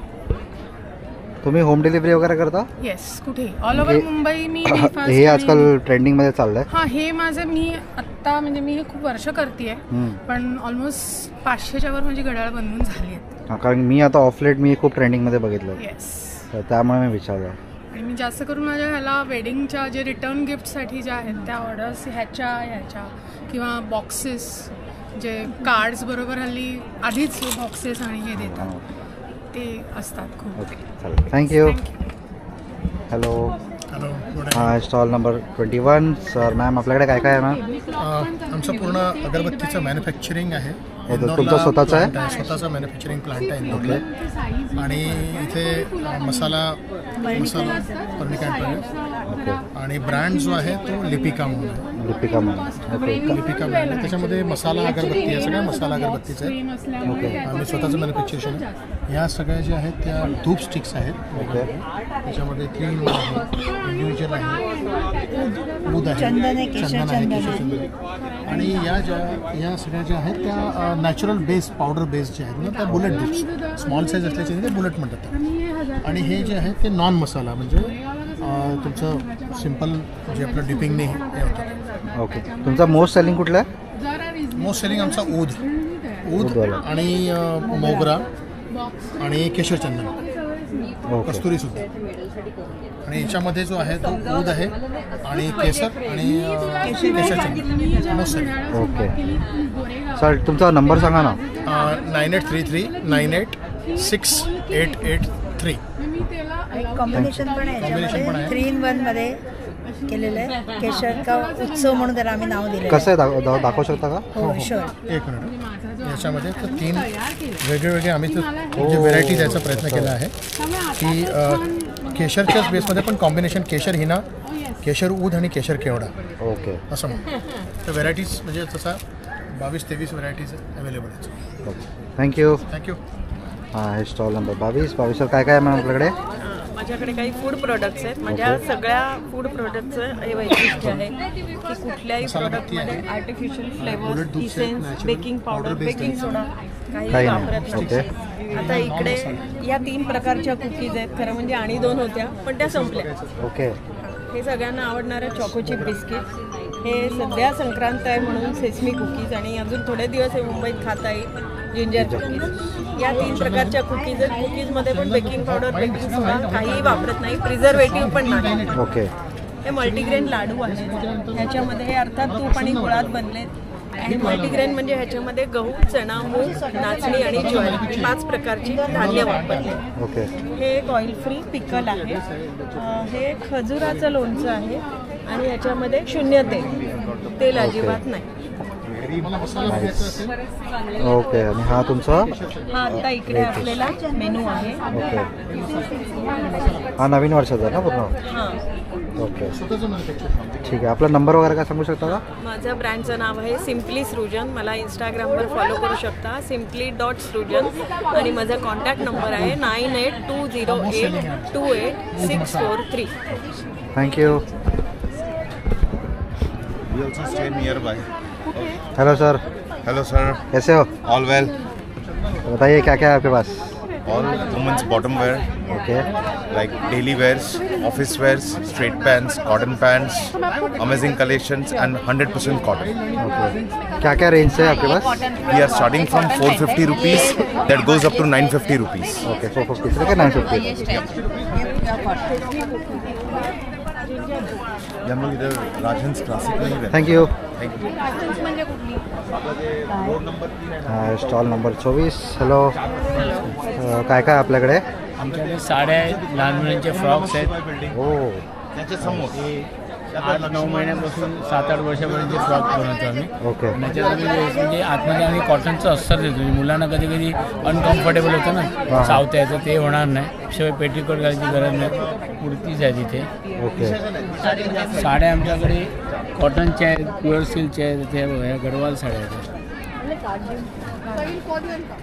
तुम्ही होम डिलिव्हरी वगैरे करता? येस, कुठे ऑल ओव्हर मुंबई. मी हे आजकाल ट्रेंडिंगमध्ये चाललंय. हां, हे माझं मी आत्ता म्हणजे मी हे खूप वर्ष करते आहे, पण ऑलमोस्ट 500च्या वर माझी घड्याळ बनवून झाली आहेत. हां, कारण मी आता ऑफलेट मी खूप ट्रेंडिंगमध्ये बघितलं. येस, त्यामुळे मी विचारलं. आणि मी जास्त करून माझ्या ह्याला वेडिंगच्या जे रिटर्न गिफ्टसाठी ज्या आहेत त्या ऑर्डर्स ह्याच्या किंवा बॉक्सेस, जे कार्ड्स बरोबर हल्ली आधीच बॉक्सेस आणि हे देतात ते असतात खूप. ओके, चालेल, थँक्यू. हॅलो. हां, स्टॉल नंबर 21. सर मॅम, आपल्याकडे काय काय आहे मॅम? आमचं पूर्ण अगरबत्तीचं मॅन्युफॅक्चरिंग आहे. तुमचं स्वतःचं आहे? स्वतःचा मॅन्युफॅक्चरिंग प्लांट आहे इंदोरला. आणि इथे मसाला आणि ब्रँड जो आहे तो लिपिका म्हणून आहे. लिपिका ब्रँड. त्याच्यामध्ये मसाला अगरबत्ती आहे, सगळ्या मसाला अगरबत्तीचं आहे. आम्ही स्वतःचं मॅन्युफॅक्चरिंग आहे. ह्या सगळ्या ज्या आहेत त्या धूप स्टिक्स आहेत. त्याच्यामध्ये 3 आहे, इंडिव्हिज्युअल आहे, ऊद आहे, चंदन आहे, केशर आणि या सगळ्या ज्या आहेत त्या नॅचरल बेस, पावडर बेस जे आहेत ना त्या बुलेट धूप्स. स्मॉल साईज असल्याचे ते बुलेट म्हणतात. आणि हे जे आहे ते नॉन मसाला, म्हणजे तुमचं सिम्पल जे आपलं डिपिंगने हे होतं. ओके. तुमचा मोस्ट सेलिंग कुठला आहे? मोस्ट सेलिंग आमचा ऊद आणि मोगरा आणि केशर चंदन, कस्तुरी सुद्धा. आणि याच्यामध्ये जो आहे तो ऊद आहे आणि केसर आणि केशर चंदन मोस्ट सेलिंग. ओके. सर तुमचा नंबर सांगा ना. 9833986883. कॉम्बिनेशन पण आहे, 3 in 1 मध्ये केलेलं आहे. केशर का उत्सव म्हणून त्याला आम्ही नाव दिलं. कसं आहे दाखवू शकता का? हो, शुअर. एक मिनिट. याच्यामध्ये 3 वेगवेगळे आम्ही जे व्हेरायटी द्यायचा प्रयत्न केला आहे की केशरच्याच बेसमध्ये पण कॉम्बिनेशन केशर हिना, केशर ऊद आणि केशर केवडा. ओके. असं म्हणून तर व्हेरायटीज म्हणजे तसा 22-23 व्हेरायटीज अवेलेबल आहेत. थँक्यू. थँक्यू. हां, हे स्टॉल नंबर 22. 22 काय काय आहे मॅम आपल्याकडे? माझ्याकडे काही फूड प्रोडक्ट्स आहेत. माझ्या सगळ्या फूड प्रोडक्टचं हे वैशिष्ट्य आहे की कुठल्याही प्रोडक्टमध्ये artificial flavour, essence, baking powder, baking soda काही वापरत नाही. आता इकडे या 3 प्रकारच्या कुकीज आहेत. खरं म्हणजे आणि 2 होत्या पण त्या संपल्या. ओके. हे सगळ्यांना आवडणारं चॉको चिप बिस्किट. हे सध्या संक्रांत आहे म्हणून सेसमी कुकीज आणि अजून थोडे दिवस हे मुंबईत खाता येईल जिंजर कुकीज. या 3 प्रकारच्या कुकीज आहेत. कुकीजमध्ये पण बेकिंग पावडर, बेकिंग सोडा काहीही वापरत नाही, प्रिझर्वेटिव्ह पण नाही. ओके. हे मल्टीग्रेन लाडू आहेत. ह्याच्यामध्ये हे अर्थात तूप आणि गुळात बनलेत आणि मल्टीग्रेन म्हणजे ह्याच्यामध्ये गहू, चणा, मूग, नाचणी आणि ज्वारी 5 प्रकारची धान्य वापरले. ओके. हे एक ऑइल फ्री पिकल आहे. हे खजुराचं लोणचं आहे आणि ह्याच्यामध्ये 0 तेल अजिबात नाही. ओके. आणि हा तुमचा हा आता इकडे असलेला मेनू आहे. ओके. हा नवीन वर्षाचा ना पूर्ण? हां. ओके ठीक आहे. आपला नंबर वगैरे काय सांगू शकता का? माझं ब्रँडचं नाव आहे सिम्पली सृजन. मला इंस्टाग्रामवर फॉलो करू शकता simply.सृजन आणि माझा कॉन्टॅक्ट नंबर आहे 9820828643. Thank you. We also stay nearby. Hello sir. Hello sir. कैसे हो? ऑल वेल. बताइए क्या क्या है आपके pass? All women's bottom wear. Okay. Like daily wears, office wears, straight pants, cotton pants, amazing collections and 100% cotton. Okay. क्या क्या रेंज है आपके pass? We are starting from 450 rupees that goes up to 950 rupees. Okay, 450 से लेकर 950. हम लोग इधर राजहंस classic में ही रहते हैं. Thank you. Stall number 24. Hello. काय काय आपल्याकडे? आमच्याकडे साड्या आहेत, लहान मुलांचे फ्रॉक्स आहेत. हो. 8-9 महिन्यापासून 7-8 वर्षापर्यंतचे फ्रॉक बनवतो आम्ही. ओके. त्याच्यामध्ये म्हणजे आतमध्ये आम्ही कॉटनचं अस्तर देतो. मुलांना कधी कधी अनकम्फर्टेबल होतं ना चावता येतं, ते होणार नाही. शिवाय पेटीकोट घालायची गरज नाही, कुर्तीच आहे तिथे. ओके. साड्या आमच्याकडे कॉटनच्या आहेत, प्युअर सिल्कच्या आहेत, त्या गडवाल साड्या आहेत.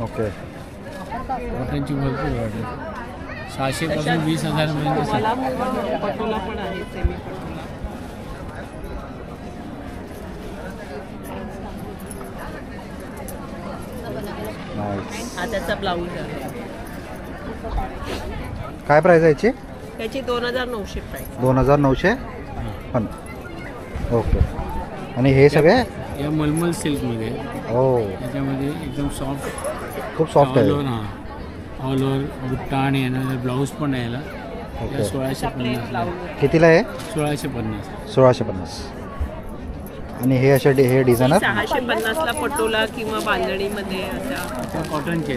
ओके. कॉटनची भरपूर व्हरायटी 600 पासून 20,000 पर्यंत. हा त्याचा ब्लाऊज आहे. काय प्राइस आहे याची? त्याची 2,900 प्राइस. 2,900 पण. ओके. आणि हे सगळे या मलमल सिल्कमध्ये. हो. त्याच्यामध्ये एकदम सॉफ्ट, खूप सॉफ्ट आहे. हां, ऑल ओव्हर बुट्टा आणि येणार ब्लाऊज पण आहे याला. 1650. कितीला आहे? 1650. 1650. आणि हे अशा हे डिझायनर 650ला पटोला किंवा बांधणीमध्ये अशा कॉटनचे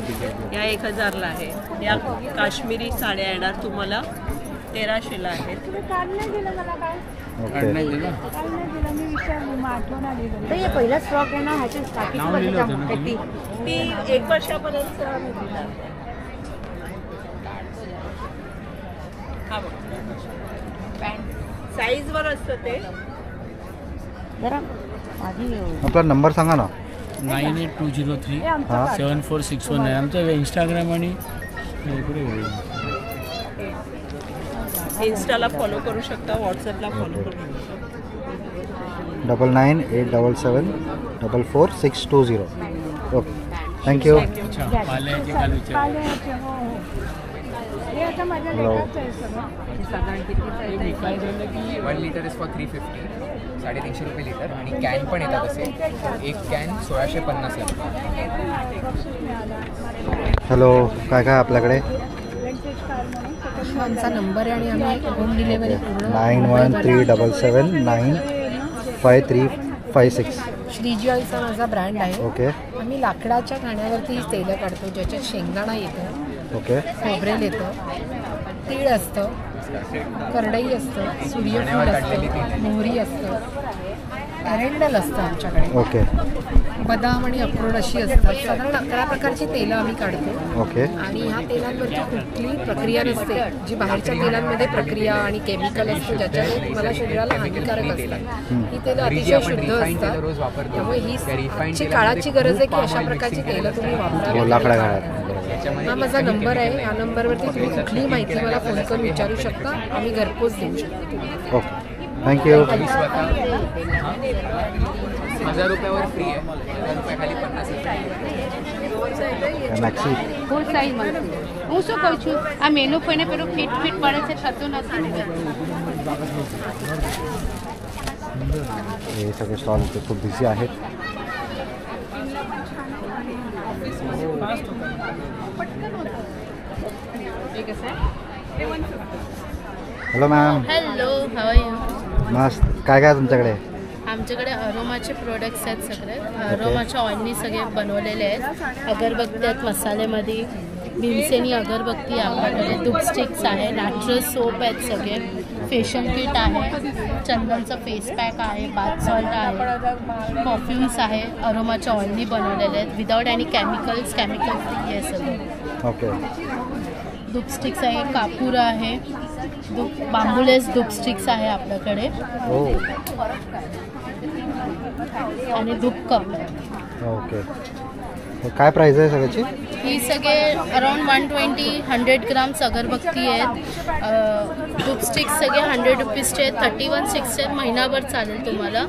या 1000ला आहे. या काश्मीरी साड्या येणार तुम्हाला 1300ला आहेत. पहिलाच फ्रॉक आहे ना ह्याची ती 1 वर्षापर्यंत. हा बघ साईजवर असतं ते. आपला नंबर सांगा ना. 9820374619 आहे आमचं इंस्टाग्राम आणि इन्स्टाला फॉलो करू शकता, व्हॉट्सअपला फॉलो करू शकता. 9987744620. Okay thank you. Hello. 1 litre is for 350, 350 रुपये लिटर. आणि कॅन पण येतात असे. एक कॅन 1650 ला. हॅलो. काय काय आपल्याकडे? आमचा नंबर आहे आणि आम्ही होम डिलिव्हरी 9137953556. श्रीजी ऑइलचा माझा ब्रँड आहे. ओके. आम्ही लाकडाच्या खाण्यावरती तेलं काढतो, ज्याच्यात शेंगदाणा येतं, ओके, खोबरेल येतं, तीळ असतं, करडई असतं, सूर्यफूल असतं, मोहरी असतं अरेंडल असतं आमच्याकडे. ओके. बदाम आणि अक्रोड अशी असतात. साधारण 11 प्रकारची तेलं आम्ही काढतो. ओके. आणि ह्या तेलांवरची कुठली प्रक्रिया नसते, जी बाहेरच्या तेलांमध्ये प्रक्रिया आणि केमिकल असतं ज्याच्याने मला शरीराला हानिकारक असतात. ही तेलं अतिशय शुद्ध असतात. त्यामुळे ही काळाची गरज आहे की अशा प्रकारची तेलं तुम्ही वापरावी. हा माझा नंबर आहे. या नंबरवरती तुम्ही कुठलीही माहिती मला फोन करून विचारू शकता. आम्ही घरपोच देऊ शकतो. ओके. थँक्यू. 1000 रुपयावर फ्री आहे. 1000 रुपयाखाली 50 मैक्सी फुल साइज मागते હું શું કહું છું આ મેનુ કોઈને પેલું ફિટ પડે છે થતું નથી. हे सगळे स्टॉल इथे खूप बिझी आहेत. Hello ma'am. Hello, how are you? मस्त. काय काय तुमच्याकडे? आमच्याकडे अरोमाचे प्रोडक्ट्स आहेत सगळे. अरोमाच्या ऑइलनी सगळे बनवलेले आहेत. अगरबत्ती आहेत मसाल्यामध्ये, भीमसेनी अगरबत्ती आहे आपल्याकडे, धूप स्टिक्स आहे, नॅचरल सोप आहेत सगळे, फेशियल किट आहे, चंदनचं फेस पॅक आहे, बाथ सॉल्ट आहे, परफ्युम्स आहे, अरोमाच्या ऑइलनी बनवलेले आहेत, विदाउट एनी केमिकल फ्री आहे सगळं. ओके. धूप स्टिक्स आहे, कापूर आहे, बांबुलेस धूप स्टिक्स आहे आपल्याकडे आणि धूप कप आहे. ओके. काय प्राइस आहे सगळ्याची? ही सगळे अराउंड 120-100 ग्राम्स अगरबत्ती आहेत. धूप स्टिक्स सगळे 100 रुपीजचे आहेत. 3160 महिनाभर चालेल तुम्हाला.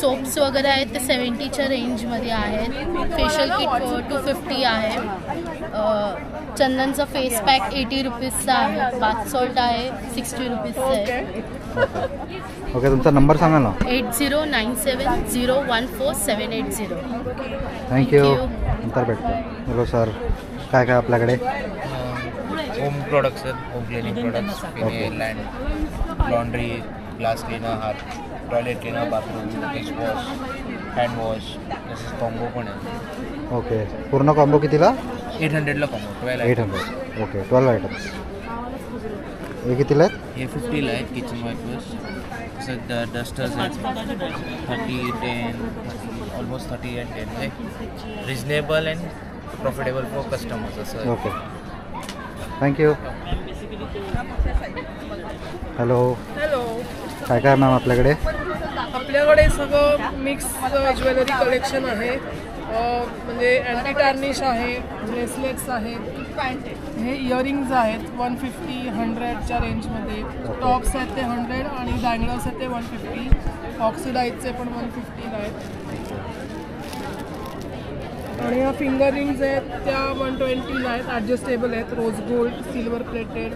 सोप्स वगैरे आहेत ते 70च्या रेंजमध्ये आहेत. फेशियल किट 250 आहे. चंदनचा फेस पॅक 80 रुपीजचा आहे. बाथ सॉल्ट आहे 60 रुपीजचं आहे. ओके. तुमचा नंबर सांगा ना. 8097014780. थँक्यू. नंतर भेटतो. हॅलो सर, काय काय आपल्याकडे? होम प्रोडक्ट्स आहेत. Home cleaning products, phenyl and laundry, glass cleaner, हात toilet cleaner, bathroom, dish wash, hand wash, तसेच कॉम्बो पण आहे. ओके. पूर्ण कॉम्बो कितीला? 800ला कॉम्बो. 800. ओके. 12 आयटम्स. हे कितीला आहेत? हे 50ला आहेत. किचन वाईपर्स, तसंच डस्टर्स आहेत 30, 10, ऑलमोस्ट 30 and 10 आहे. Reasonable and profitable for customers असं. ओके. थँक्यू. हॅलो. हॅलो. काय काय मॅम आपल्याकडे? आपल्याकडे सगळं मिक्स ज्वेलरी कलेक्शन आहे. म्हणजे अँटी टार्निश आहे, ब्रेसलेट्स आहेत, हे इयरिंग्ज आहेत 150-100च्या रेंजमध्ये. टॉप्स आहेत ते 100 आणि बँगल्स आहेत ते 150. ऑक्सिडाईजचे पण 150ला आहेत. आणि ह्या फिंगर रिंग्स आहेत त्या 120ला आहेत. ॲडजस्टेबल आहेत, रोज गोल्ड, सिल्वर प्लेटेड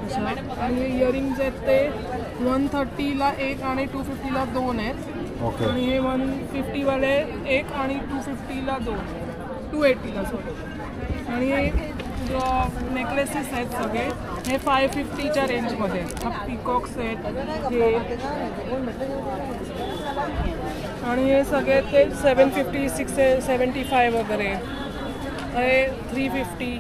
अशा. आणि इयरिंग्ज आहेत ते 130ला एक आणि 250ला 2 आहेत. आणि हे 150वाले एक आणि 250ला 2, 280ला सॉरी. आणि हे नेकलेसेस आहेत सगळे, हे 550च्या रेंजमध्ये. हा पिकॉक्स आहेत हे. आणि हे सगळे ते 750, 675 वगैरे. हे 350.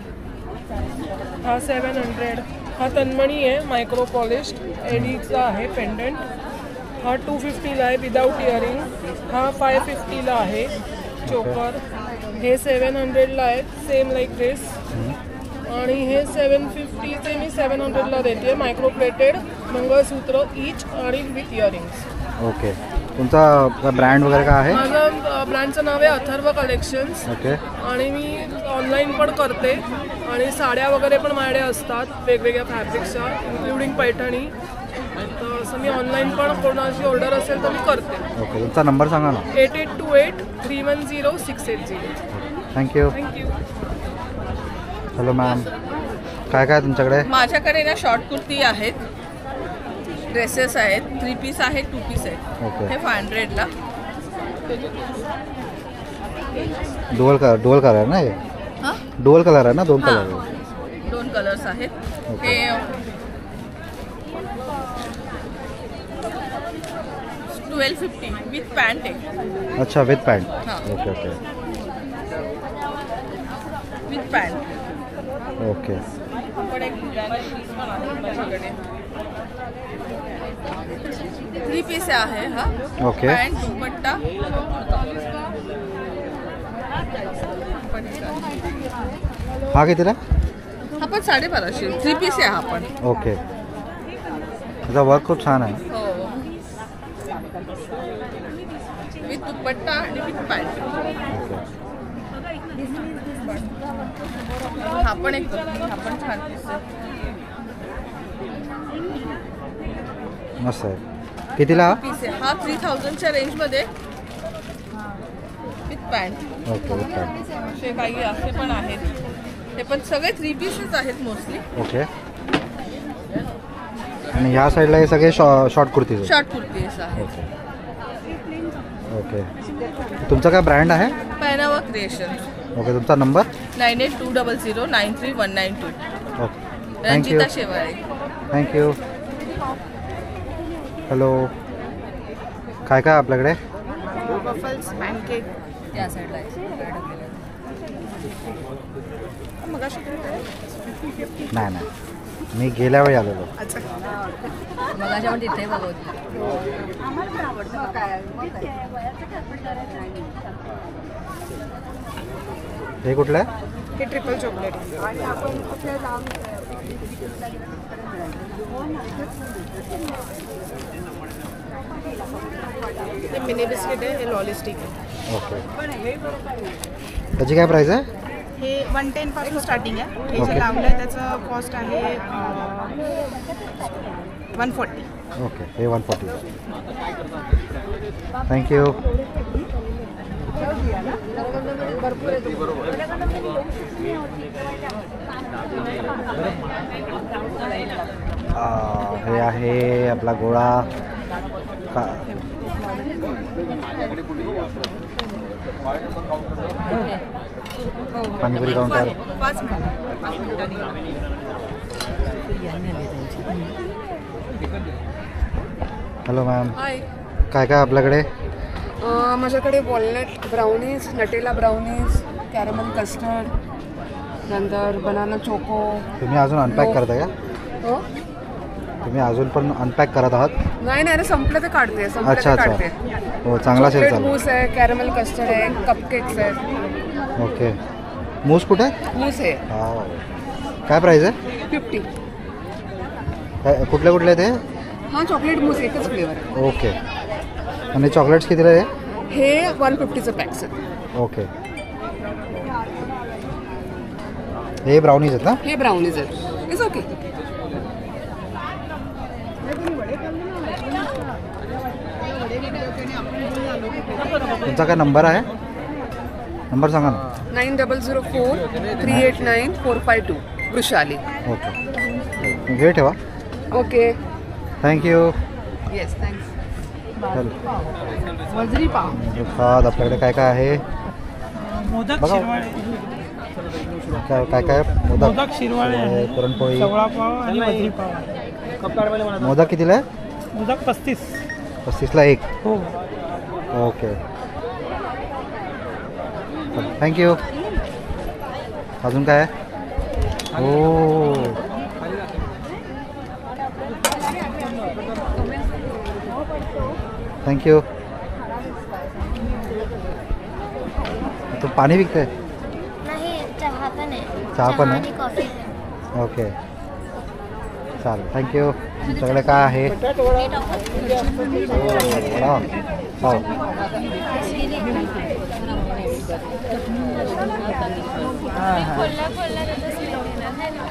हा 700. हा तन्मणी आहे मायक्रो पॉलिश्ड एडीचा आहे पेंडंट. हा 250ला आहे विदाऊट इयरिंग. हा 550ला आहे चोकर. हे 700ला आहे सेम लाईक दिस. आणि हे 750चे मी 700ला देते. मायक्रो प्लेटेड मंगळसूत्र ईच आणि विथ इयरिंग्स. ओके. तुमचा ब्रँड वगैरे काय आहे? माझं ब्रँडचं नाव आहे अथर्व कलेक्शन्स. ओके. आणि मी ऑनलाईन पण करते आणि साड्या वगैरे पण माझ्याकडे असतात वेगवेगळ्या फॅब्रिक्सच्या इन्क्लुडिंग पैठणी. तर असं मी ऑनलाईन पण कोणाची ऑर्डर असेल तर मी करते. ओके. तुमचा नंबर सांगा ना. 8828310680. थँक्यू. हॅलो मॅम, काय काय तुमच्याकडे? माझ्याकडे ना शॉर्ट कुर्ती आहेत, ड्रेसेस आहेत, 3 पीस आहेत, 2 पीस आहेत. हे 500ला. डुअल कलर आहे ना हे? डुअल कलर आहे ना? 2 कलर. 2 कलर्स आहेत. हे 1250 विथ पॅन्ट आहे. अच्छा, with pant. Okay okay. With pant. Okay. पण एक पीस पण आहे माझ्याकडे. 3 पीस आहे हा. ओके. पॅन्ट दुपट्टा. हा कितीला? हा पण 1250. 3 पीस आहे हा पण. ओके. त्याचा वर्क खूप छान आहे. हो. विथ दुपट्टा आणि विथ पॅन्ट. हा पण एक हा पण छान पीस आहे. मस्त आहे. कितीला हा? पीस आहे हा 3000च्या रेंजमध्ये with pant. Okay with pant. असे काही असे पण आहेत. हे पण सगळे 3 पीसेस आहेत मोस्टली. ओके. आणि ह्या साईडला हे सगळे शॉर्ट कुर्तीज. शॉर्ट कुर्तीज आहेत. ओके. ओके. तुमचा काय ब्रँड आहे? पॅनावा क्रिएशन्स. ओके. तुमचा number? 9820093192. Okay. Ranjita Shewale. Thank you. Hello. काय काय आपल्याकडे? वफल्स पॅनकेक त्या साईडला आहे. नाही नाही, मी गेल्या वेळी आलेलो. मगाच्या पण तिथे बघत. हे कुठलं आहे? हे ट्रिपल चॉकलेट. हे मिनी बिस्किट आहे. हे लॉलिस्टिक आहे. ओके. त्याची काय प्राइस आहे? हे 110 पासून स्टार्टिंग आहे. हे जे लावलं आहे त्याचं कॉस्ट आहे 140. ओके. हे 140. थँक्यू. हे आहे आपला गोळा का पाणीपुरी काउंटर. Hello ma'am. काय काय आपल्याकडे? माझ्याकडे walnut brownies, Nutella brownies, caramel custard, नंतर बनाना चोको. तुम्ही अजून अनपॅक करताय का? तुम्ही अजून पण अनपॅक करत आहात? नाही नाही, संपलं तर काढते. अच्छा अच्छा. हो, चांगला सेल चालू. मूस आहे, कॅरमल कस्टर्ड आहे, कपकेक्स आहेत. ओके. मूस कुठे आहे? मूस आहे. काय प्राइस आहे? 50. कुठले कुठले ते? हा चॉकलेट मूस एकच फ्लेवर आहे. ओके. आणि चॉकलेट्स कितीला आहे? हे 150चं पॅक्स आहे. ओके. हे ब्राउनीज आहेत ना? हे ब्राउनीज आहेत. It's okay. तुमचा काय नंबर आहे? नंबर सांगा ना. 9004389452 वृषाली. ओके. वेळ ठेवा. ओके. थँक्यू. Yes thanks. वजरी पाव. आपल्याकडे काय काय आहे? मोदक बघा. शिरवाळे. काय काय? मोदक शिरवाळे, पुरणपोळी, सवळा पाव आणि वजरी पाव. मोदक कितीला आहे? मोदक 35. 35ला एक. हो. ओके. थँक्यू. अजून काय? हो. थँक्यू. तू पाणी विकते? नाही, चहा पण आहे. चहा पण आहे? कॉफी. ओके. चालेल. थँक्यू. तुमच्याकडे काय आहे? हो.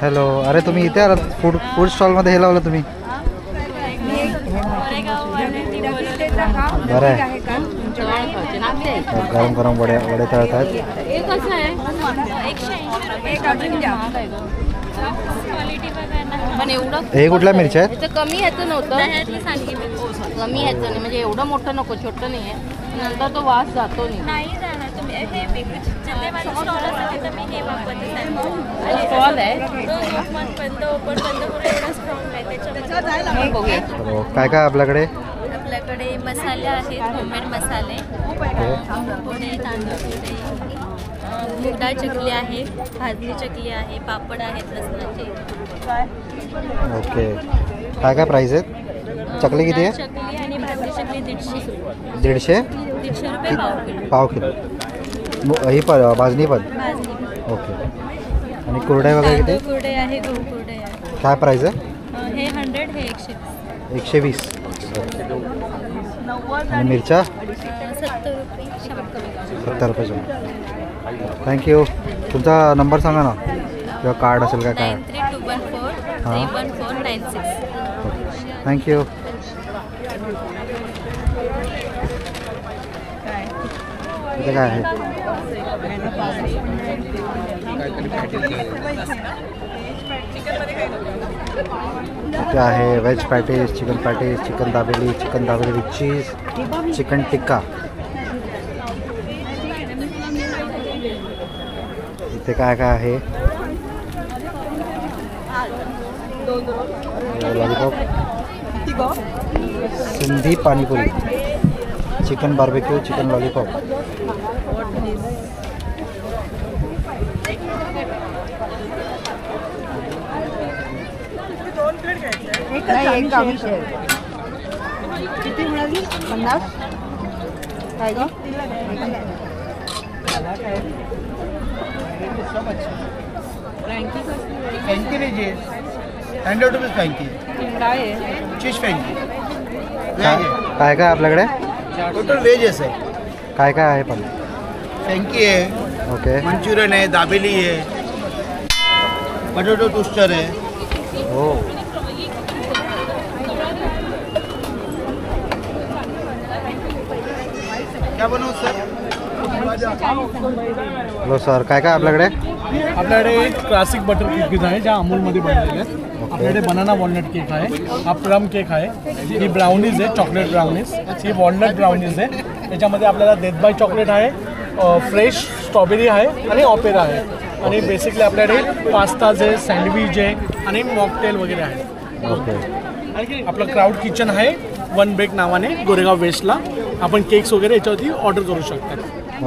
हॅलो. अरे तुम्ही इथे आलात? फूड स्टॉलमध्ये हे लावलं तुम्ही? बरं आहे. गरम गरम वडे तळत आहेत. पण एवढं हे कुठल्या मिरच्या आहेत? कमी ह्याचं नव्हतं. कमी ह्याचं नाही, म्हणजे एवढं मोठं नको, छोटं नाही आहे. नंतर तो वास जातो नाही. स्टॉल आहे. काय काय आपल्याकडे? आपल्याकडे मसाले आहेत, होममेड मसाले, पुढे तांदूळ पुढे, मुगडाळ चकली आहे, भाजणी चकली आहे, पापड आहेत लसणाचे. ओके. काय काय प्राइस आहेत? चकली किती आहे? चकली आणि भाजणी हे 150 रुपये. 150. 150 रुपये पाव किलो. पाव किलो. ही पण भाजणी पण. भाजणी. ओके. आणि कुरडे वगैरे किती? तांदूळ कुरडे आहे, गहू कुरडे आहे. काय प्राइस आहे? हे 100, हे 120. 120. आणि मिरच्या? 70 रुपये. 70 रुपये. थँक्यू. तुमचा नंबर सांगा ना, किंवा कार्ड असेल का काय? 9314314996. थँक्यू. इथे काय आहे? इथे आहे veg patties, chicken patties, chicken dabeli with cheese, chicken tikka. इथे काय काय आहे? Lollipop, Sindhi panipuri, chicken barbecue, chicken lollipop. किती म्हणाली? 50. काय ग? फ्रँकी लीजिए. 100 रुपीज फ्रँकी. चीज फ्रँकी. काय काय आपल्याकडे? टोटल व्हेज आहे सर. काय काय आहे पण? फ्रँकी आहे. ओके. मंचुरियन आहे, दाबेली आहे, पोटॅटो टोस्टर आहे. हो. क्या बनवू सर? हॅलो सर, काय काय आपल्याकडे? आपल्याकडे क्लासिक बटर कुकीज आहे ज्या अमूलमध्ये बनलेल्या आहेत. आपल्याकडे बनाना वॉलनट केक आहे, हा प्लम केक आहे, ही ब्राउनीज आहे, चॉकलेट ब्राउनीज, ही वॉलनट ब्राउनीज आहे. त्याच्यामध्ये आपल्याला डेथ बाय चॉकलेट आहे, फ्रेश स्ट्रॉबेरी आहे आणि ऑपेरा आहे. आणि बेसिकली आपल्याकडे पास्ताज आहे, सँडविच आहे आणि मॉकटेल वगैरे आहे. ओके. आपलं क्राऊड किचन आहे वन बेक नावाने गोरेगाव वेस्टला. आपण केक्स वगैरे याच्यावरती ऑर्डर करू शकता.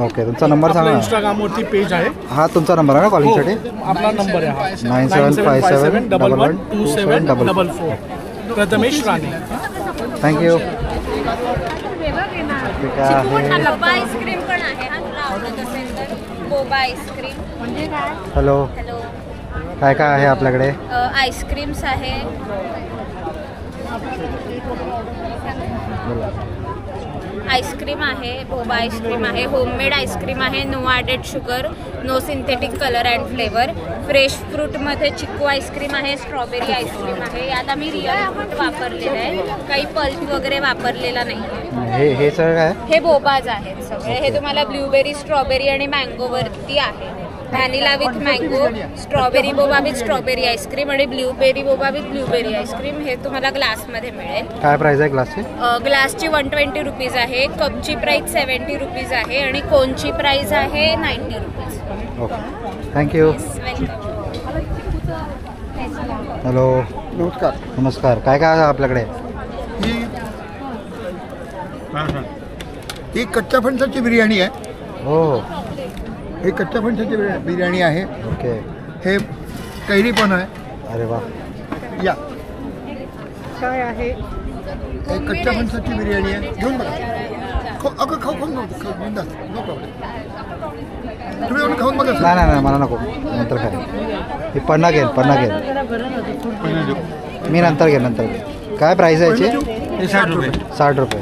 ओके. तुमचा नंबर सांगा. इंस्टाग्रामवरती पेज आहे. हा तुमचा नंबर आहे का कॉलिंगसाठी? आपला नंबर आहे हा 9757112744. Prathamesh Rane. Thank you. Boba ice cream पण आहे, हा तुला आवडत असेल तर. बोबा आईस्क्रीम म्हणजे काय? हॅलो. हॅलो. काय काय आहे आपल्याकडे? आईस्क्रीम्स आहे, आईस्क्रीम आहे, बोबा आईस्क्रीम आहे, होममेड आईस्क्रीम आहे, no added sugar, no synthetic colour and flavour. Fresh फ्रूटमध्ये चिक्कू आईस्क्रीम आहे, स्ट्रॉबेरी आईस्क्रीम आहे. यात आम्ही रिअल फ्रूट वापरलेलं आहे, काही पल्प वगैरे वापरलेला नाही. हे सगळं काय? हे बोबाज आहेत सगळे. हे तुम्हाला ब्लूबेरी, स्ट्रॉबेरी आणि मँगोवरती आहे. Vanilla with mango, strawberry boba with strawberry ice cream आणि blueberry boba with blueberry ice cream. हे तुम्हाला ग्लासमध्ये मिळेल. काय प्राइस आहे ग्लासची? ग्लासची 120 रुपीज आहे, कपची प्राइस 70 रुपीज आहे आणि कोनची प्राइस आहे 90 रुपीज. ओके. थँक्यू. हॅलो. नमस्कार. नमस्कार. काय काय आहे आपल्याकडे? ही कच्च्या फणसाची बिर्याणी आहे. हो. हे कच्च्या फणसाची बिर्याणी आहे. ओके. हे कैरी पण आहे. अरे वा. या. काय आहे? हे कच्च्या फणसाची बिर्याणी आहे. घेऊन बघा. अगं खाऊ नो प्रॉब्लेम. तुम्ही येऊन खाऊन बघा. नाही मला नको, नंतर खा. ही पन्ना घेईन. मी नंतर घेईन. काय प्राइस आहे याची? 60 रुपये. 60 रुपये.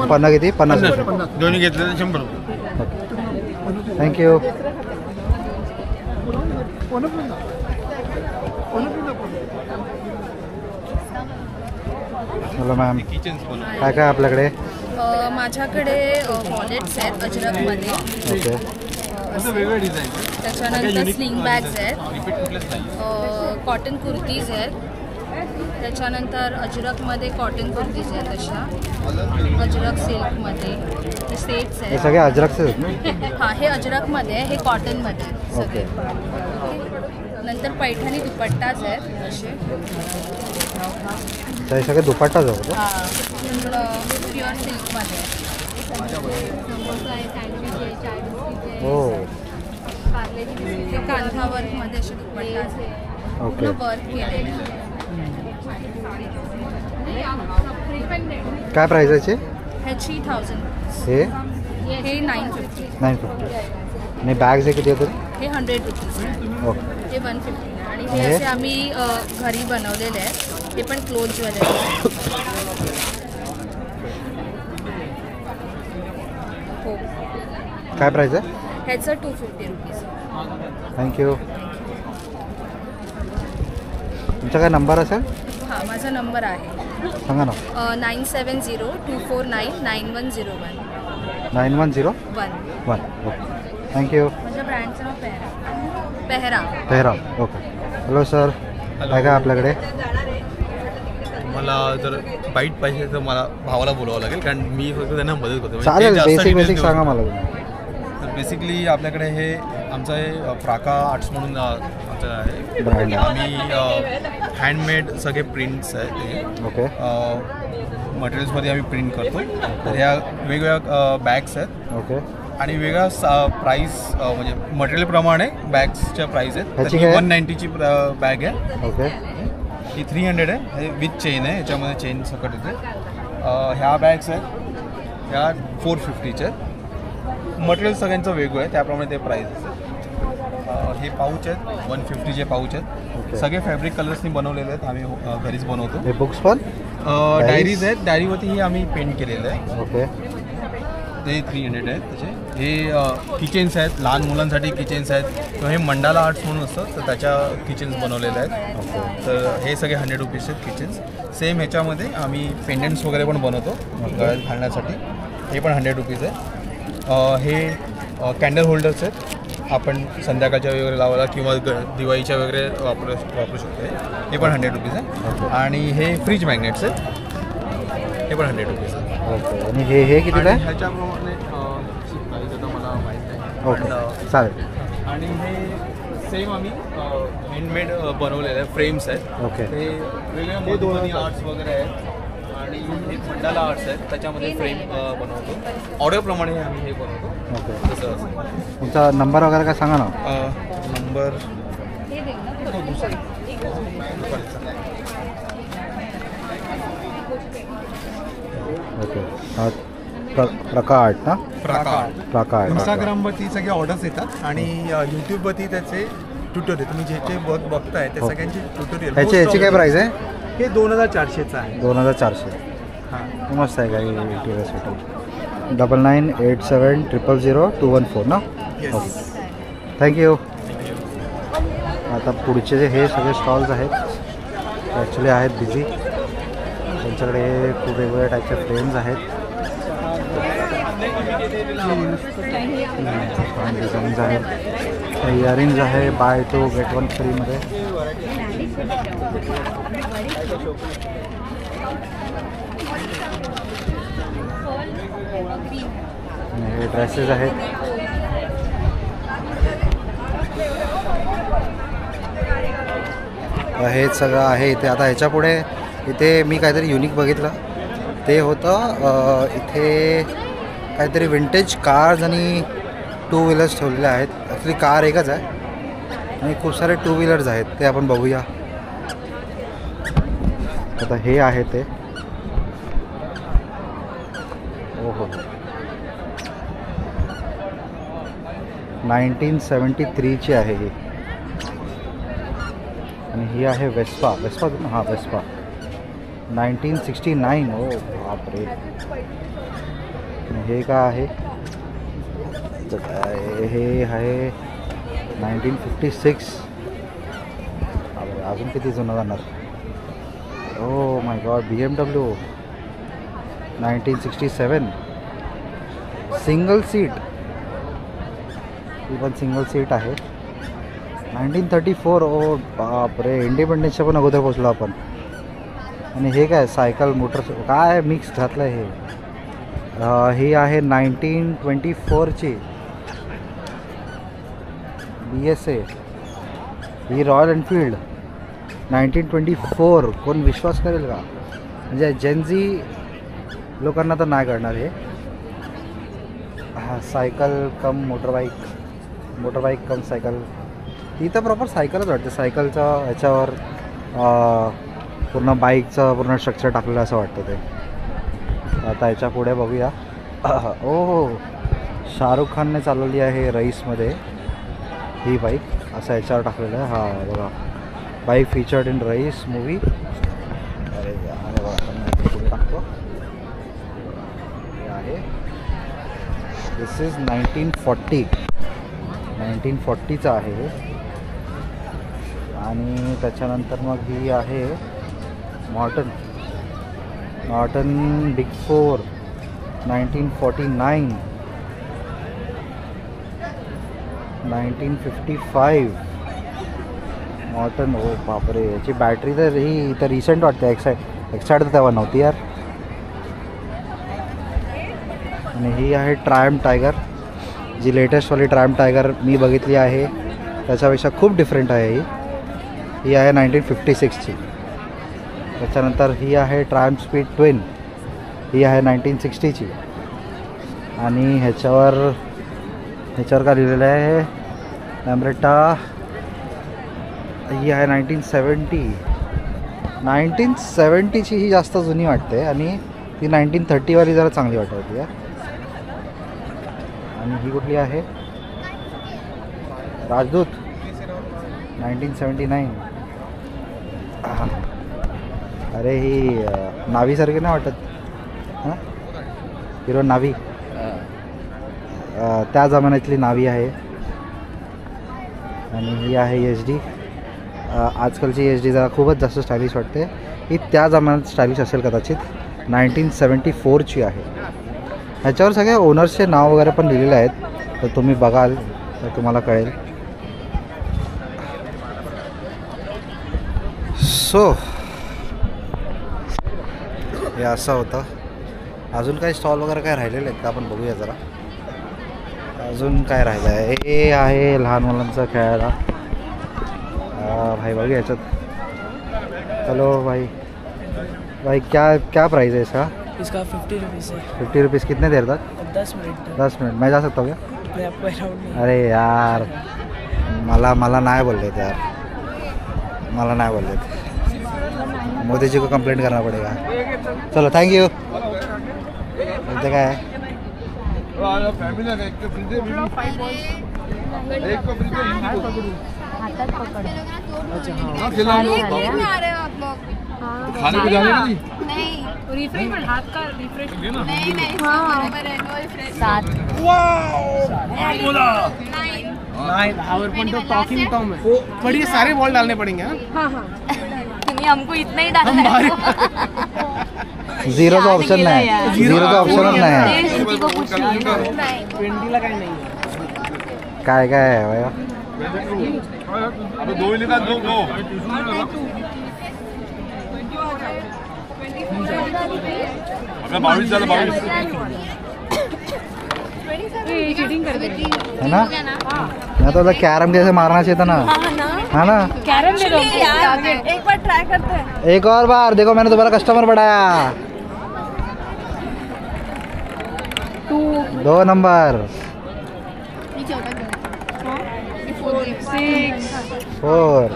पन्ना किती? 50 रुपये. दोन्ही घेतले तर 100 रुपये. थँक्यू. हॅलो मॅम, काय काय आपल्याकडे? माझ्याकडे वॉलेट्स आहेत अजरकमध्ये. ओके. त्याच्यानंतर स्लिंग बॅग्स आहेत, कॉटन कुर्तीज आहेत. त्याच्यानंतर अजरकमध्ये कॉटन कुर्तीज आहेत अशा, अजरक सिल्कमध्ये सेट्स आहेत. हे सगळे अजरकचे आहेत ना? हां, हे अजरकमध्ये आहे, हे कॉटनमध्ये सगळे. नंतर पैठणी दुपट्टाच आहेत असे. हे सगळे दुपट्टाच आहेत. हां, प्युअर सिल्कमध्ये. हो. हे कांथा वर्कमध्ये असे दुपट्टा आहेत. ओके. वर्क केलेले. काय प्राईस आहे हे 3000 हे हे 950 950 आणि बॅग्स हे किती येतात? हे 100 रुपीज ओके. हे 150 आणि हे असे आम्ही घरी बनवलेले आहेत. हे पण क्लोथ्सवाले आहेत. हो. काय प्राईस आहे? ह्याचं 250 रुपीज. थँक्यू. तुमचा काय नंबर असेल? हां, माझा नंबर आहे. सांगा ना. 9702499101. 9101. ओके. थँक्यू. माझ्या ब्रँडचं नाव पेहरा. पेहरा. ओके. हॅलो सर, काय काय आपल्याकडे? मला जर बाईट पाहिजे तर मला भावाला बोलावं लागेल, कारण मी फक्त त्यांना मदत करतो. चालेल, बेसिक सांगा मला. तर बेसिकली आपल्याकडे हे आमचं हे प्राका आर्ट्स म्हणून आमचं आहे ब्रँड. आम्ही हँडमेड सगळे प्रिंट्स आहेत ते. ओके. मटेरियल्समध्ये आम्ही प्रिंट करतो. तर ह्या वेगवेगळ्या बॅग्स आहेत. ओके. आणि वेगळा प्राईस म्हणजे मटेरियलप्रमाणे बॅग्सच्या प्राईस आहेत. 190ची बॅग आहे. ओके. ही 300 आहे. हे विथ चेन आहे, याच्यामध्ये चेन सकट येते. ह्या बॅग्स आहेत, ह्या 450च्या आहेत. मटेरियल सगळ्यांचं वेगळं आहे, त्याप्रमाणे ते प्राईस असेल. हे पाऊच आहेत, 150चे पाऊच आहेत. सगळे फॅब्रिक कलर्सनी बनवलेले आहेत, आम्ही घरीच बनवतो. हे बुक्स पण डायरीज आहेत, डायरीवरती आम्ही पेंट केलेलं आहे. ओके. ते 300 आहेत त्याचे. हे किचन्स आहेत, लहान मुलांसाठी किचन्स आहेत, किंवा हे मंडाला आर्ट्स म्हणून असतं, तर त्याच्या किचन्स बनवलेले आहेत. तर हे सगळे 100 रुपीज आहेत किचन्स. सेम ह्याच्यामध्ये आम्ही पेंडंट्स वगैरे पण बनवतो गळ्यात घालण्यासाठी, हे पण 100 रुपीज आहे. हे कॅन्डल होल्डर्स आहेत, आपण संध्याकाळच्या वगैरे लावायला किंवा दिवाळीच्या वगैरे वापरू शकतो. हे पण 100 रुपीज आहे. आणि हे फ्रीज मॅग्नेट्स आहेत, हे पण 100 रुपीज आहे. ओके. आणि हे किती आहे? ह्याच्याप्रमाणे प्राईस आता मला माहीत नाही. ओके, चालेल. आणि हे सेम आम्ही हँडमेड बनवलेले फ्रेम्स आहेत. ओके. ते वेगवेगळ्या मधुबनी आर्ट्स वगैरे आहेत. आणि हे मंडाला आर्ट्स आहेत, त्याच्यामध्ये फ्रेम बनवतो. ऑर्डरप्रमाणे आम्ही हे बनवतो. ओके. तसं असं. तुमचा नंबर वगैरे काय सांगा ना. Number okay. प्रका आर्ट ना. प्रका आर्ट. इंस्टाग्रामवरती सगळे ऑर्डर्स येतात आणि यूट्यूबवरती त्याचे ट्युटोरियल तुम्ही जे जे बघताय ते सगळ्यांचे ट्युटोरियल. याची काय प्राईस आहे? हे 2400चं आहे. 2400. हां, मस्त आहे. काही इंटिरियरसाठी 9987000214 ना. Okay, thank you. आता पुढचे जे हे सगळे स्टॉल्स आहेत ॲक्च्युली आहेत बिझी. त्यांच्याकडे खूप वेगवेगळ्या टाईपचे फ्रेम्स आहेत, डिझाईन्स आहेत, इयरिंग्ज आहे बाय 2 get 1 फ्रीमध्ये. हे ड्रेसेस आहेत. हे सगळं आहे इथे. आता ह्याच्या पुढे इथे मी काहीतरी युनिक बघितलं, ते होतं इथे काहीतरी विंटेज कार्स आणि 2 व्हीलर्स ठेवलेले आहेत. ॲक्च्युली कार एकच आहे आणि खूप सारे 2 व्हीलर्स आहेत, ते आपण बघूया. आता हे आहे ते. ओहो, 1973ची आहे ही. आणि ही आहे वेस्पा. हां, वेस्पा 1969. ओ बापरे. हे काय आहे? हे आहे 1956. अजून किती जुनं जाणार. Oh my god. BMW 1967. Single seat. ही पण सिंगल सीट आहे. 1934. ओ बापरे, इंडिपेंडन्सच्या पण अगोदर पोचलो आपण. आणि हे काय सायकल मोटर काय मिक्स घातलं आहे हे. ही आहे 1924ची BSA. ही रॉयल एनफिल्ड 1924. कोण विश्वास करेल का? म्हणजे जेनझी लोकांना तर नाही करणार हे. हा, सायकल कम मोटरबाईक कम सायकल. ही तर प्रॉपर सायकलच वाटते. सायकलचं ह्याच्यावर पूर्ण बाईकचं पूर्ण स्ट्रक्चर टाकलेलं असं वाटतं ते. आता याच्या पुढे बघूया. ओ शाहरुख खानने चालवली आहे रईसमध्ये ही बाईक, असं याच्यावर टाकलेलं आहे. हा बघा, bike featured in Raees movie. अरे बघा, आपण पुढे टाकतो. हे आहे, दिस इज 1940चं आहे हे. आणि त्याच्यानंतर मग ही आहे मॉर्टन बिग 4 1949, 1955 मॉर्टन. ओ बापरे, याची बॅटरी तर ही तर रिसेंट वाटते. एक्साइड तर तेव्हा नव्हती यार. आणि ही आहे ट्रायम्फ टायगर, जी लेटेस्टवाली ट्रायम्फ टायगर मी बघितली आहे त्याच्यापेक्षा खूप डिफरंट आहे ही आहे 1956ची. त्याच्यानंतर ही आहे ट्रायम्फ स्पीड ट्विन, ही आहे 1960ची. आणि ह्याच्यावर काय लिहिलेलं आहे, लॅम्ब्रेटा, ही आहे 1970ची. ही जास्त जुनी वाटते आणि ती 1930वाली जरा चांगली वाटत होती. आणि ही कुठली आहे, राजदूत 1979. अरे ही नावीसारखी नाही वाटत, हां हिरो नावी, त्या जमान्यातली नावी आहे. आणि ही आहे HD. आजकालची HD जरा खूपच जास्त स्टायलिश वाटते. ही त्या जमान्यात स्टायलिश असेल कदाचित. 1974ची आहे. ह्याच्यावर सगळ्या ओनर्सचे नाव वगैरे पण लिहिलेले आहेत, तर तुम्ही बघाल तर तुम्हाला कळेल. सो हे असं होतं. अजून काही स्टॉल वगैरे काय राहिलेले आहेत का आपण बघूया जरा. अजून काय राहिलं आहे, हे आहे लहान मुलांचं खेळायला. भाई बघूया याच्यात. चलो भाई क्या प्राइस है इसका? इसका 50 रुपीज़ है. 50 रुपीज़ कितने देर तक? 10 मिनट. 10 मिनट. मैं जा सकता हूँ क्या? आपको अलाउड नहीं. अरे यार, मला नाही बोलले थे यार, मला नाही बोलले थे. मोदी जी को कंप्लेंट करना पड़ेगा. चलो थैंक यू. बोलते काय हातात पकड. खाने को जाने नहीं. रिफ्रेशमेंट, हाथ का रिफ्रेशमेंट. नहीं बराबर है, नो रिफ्रेश. 7. और पण तो टॉकिंग टॉम है. पर ये सारे बॉल डालने पड़ेंगे. हाँ. तुम्ही हमको इतना ही डालना है. झिरोचा ऑप्शन नाही, झिरोचा ऑप्शनच नाही. 20ला काही नाही. काय आहे भैया? अबे 2 लिखा, 2 अबे 22 झालं. 22 चीटिंग कर दे है ना. मैं तो कैरम कैसे मारना चाहिए था ना. हाँ ना, कैरम में दो यार, एक बार ट्राई करते हैं. एक और बार. देखो मैंने दोबारा कस्टमर बढ़ाया. 2 नंबर. 6 4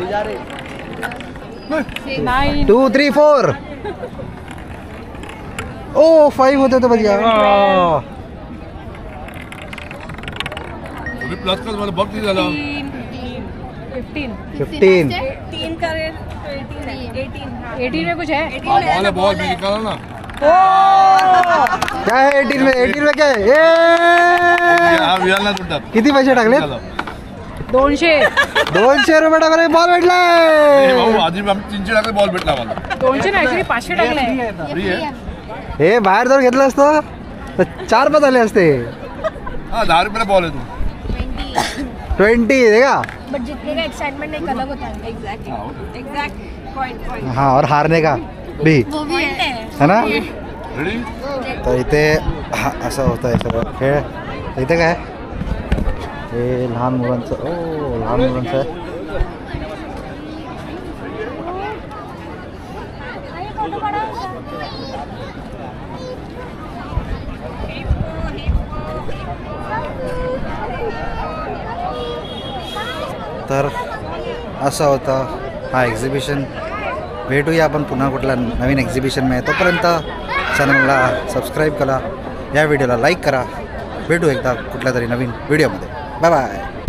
9 2 3 4. ओ 5 होते तो बढ़िया. प्लस का मला बघ किती झालं. 15 3 करे 18 में कुछ है. वाला बॉल भी निकाला ना. क्या है 18 में? 18 में क्या है? वियाला तुटतात. किती पैसे टाकले? 200 रुपये टाकले. बॉल भेटलाय भाऊ. आधी 300 टाकले, बॉल भेटला मला. 200 नाही, ऍक्च्युली 500 टाकले. फ्री आहे. हे बाहेर जर घेतलं असतं तर 4 पद आले असते. हाँ 10 रुपये बॉल है. तू 20 देगा. बट जीतने का एक्साइटमेंट एक अलग होता है. Exact point. हाँ, और हारने का भी है ना. तर इथे असं होतं आहे सगळं खेळ. इथे काय हे लहान मुलांचं. लहान मुलांचं आहे. तर असं होतं हा एक्झिबिशन. भेटूया आपण पुन्हा कुठल्या नवीन एक्झिबिशन में. तोपर्यंत चॅनलला सबस्क्राईब करा, या व्हिडिओला लाईक करा. भेटू एकदा कुठल्या तरी नवीन व्हिडिओमध्ये. Bye bye.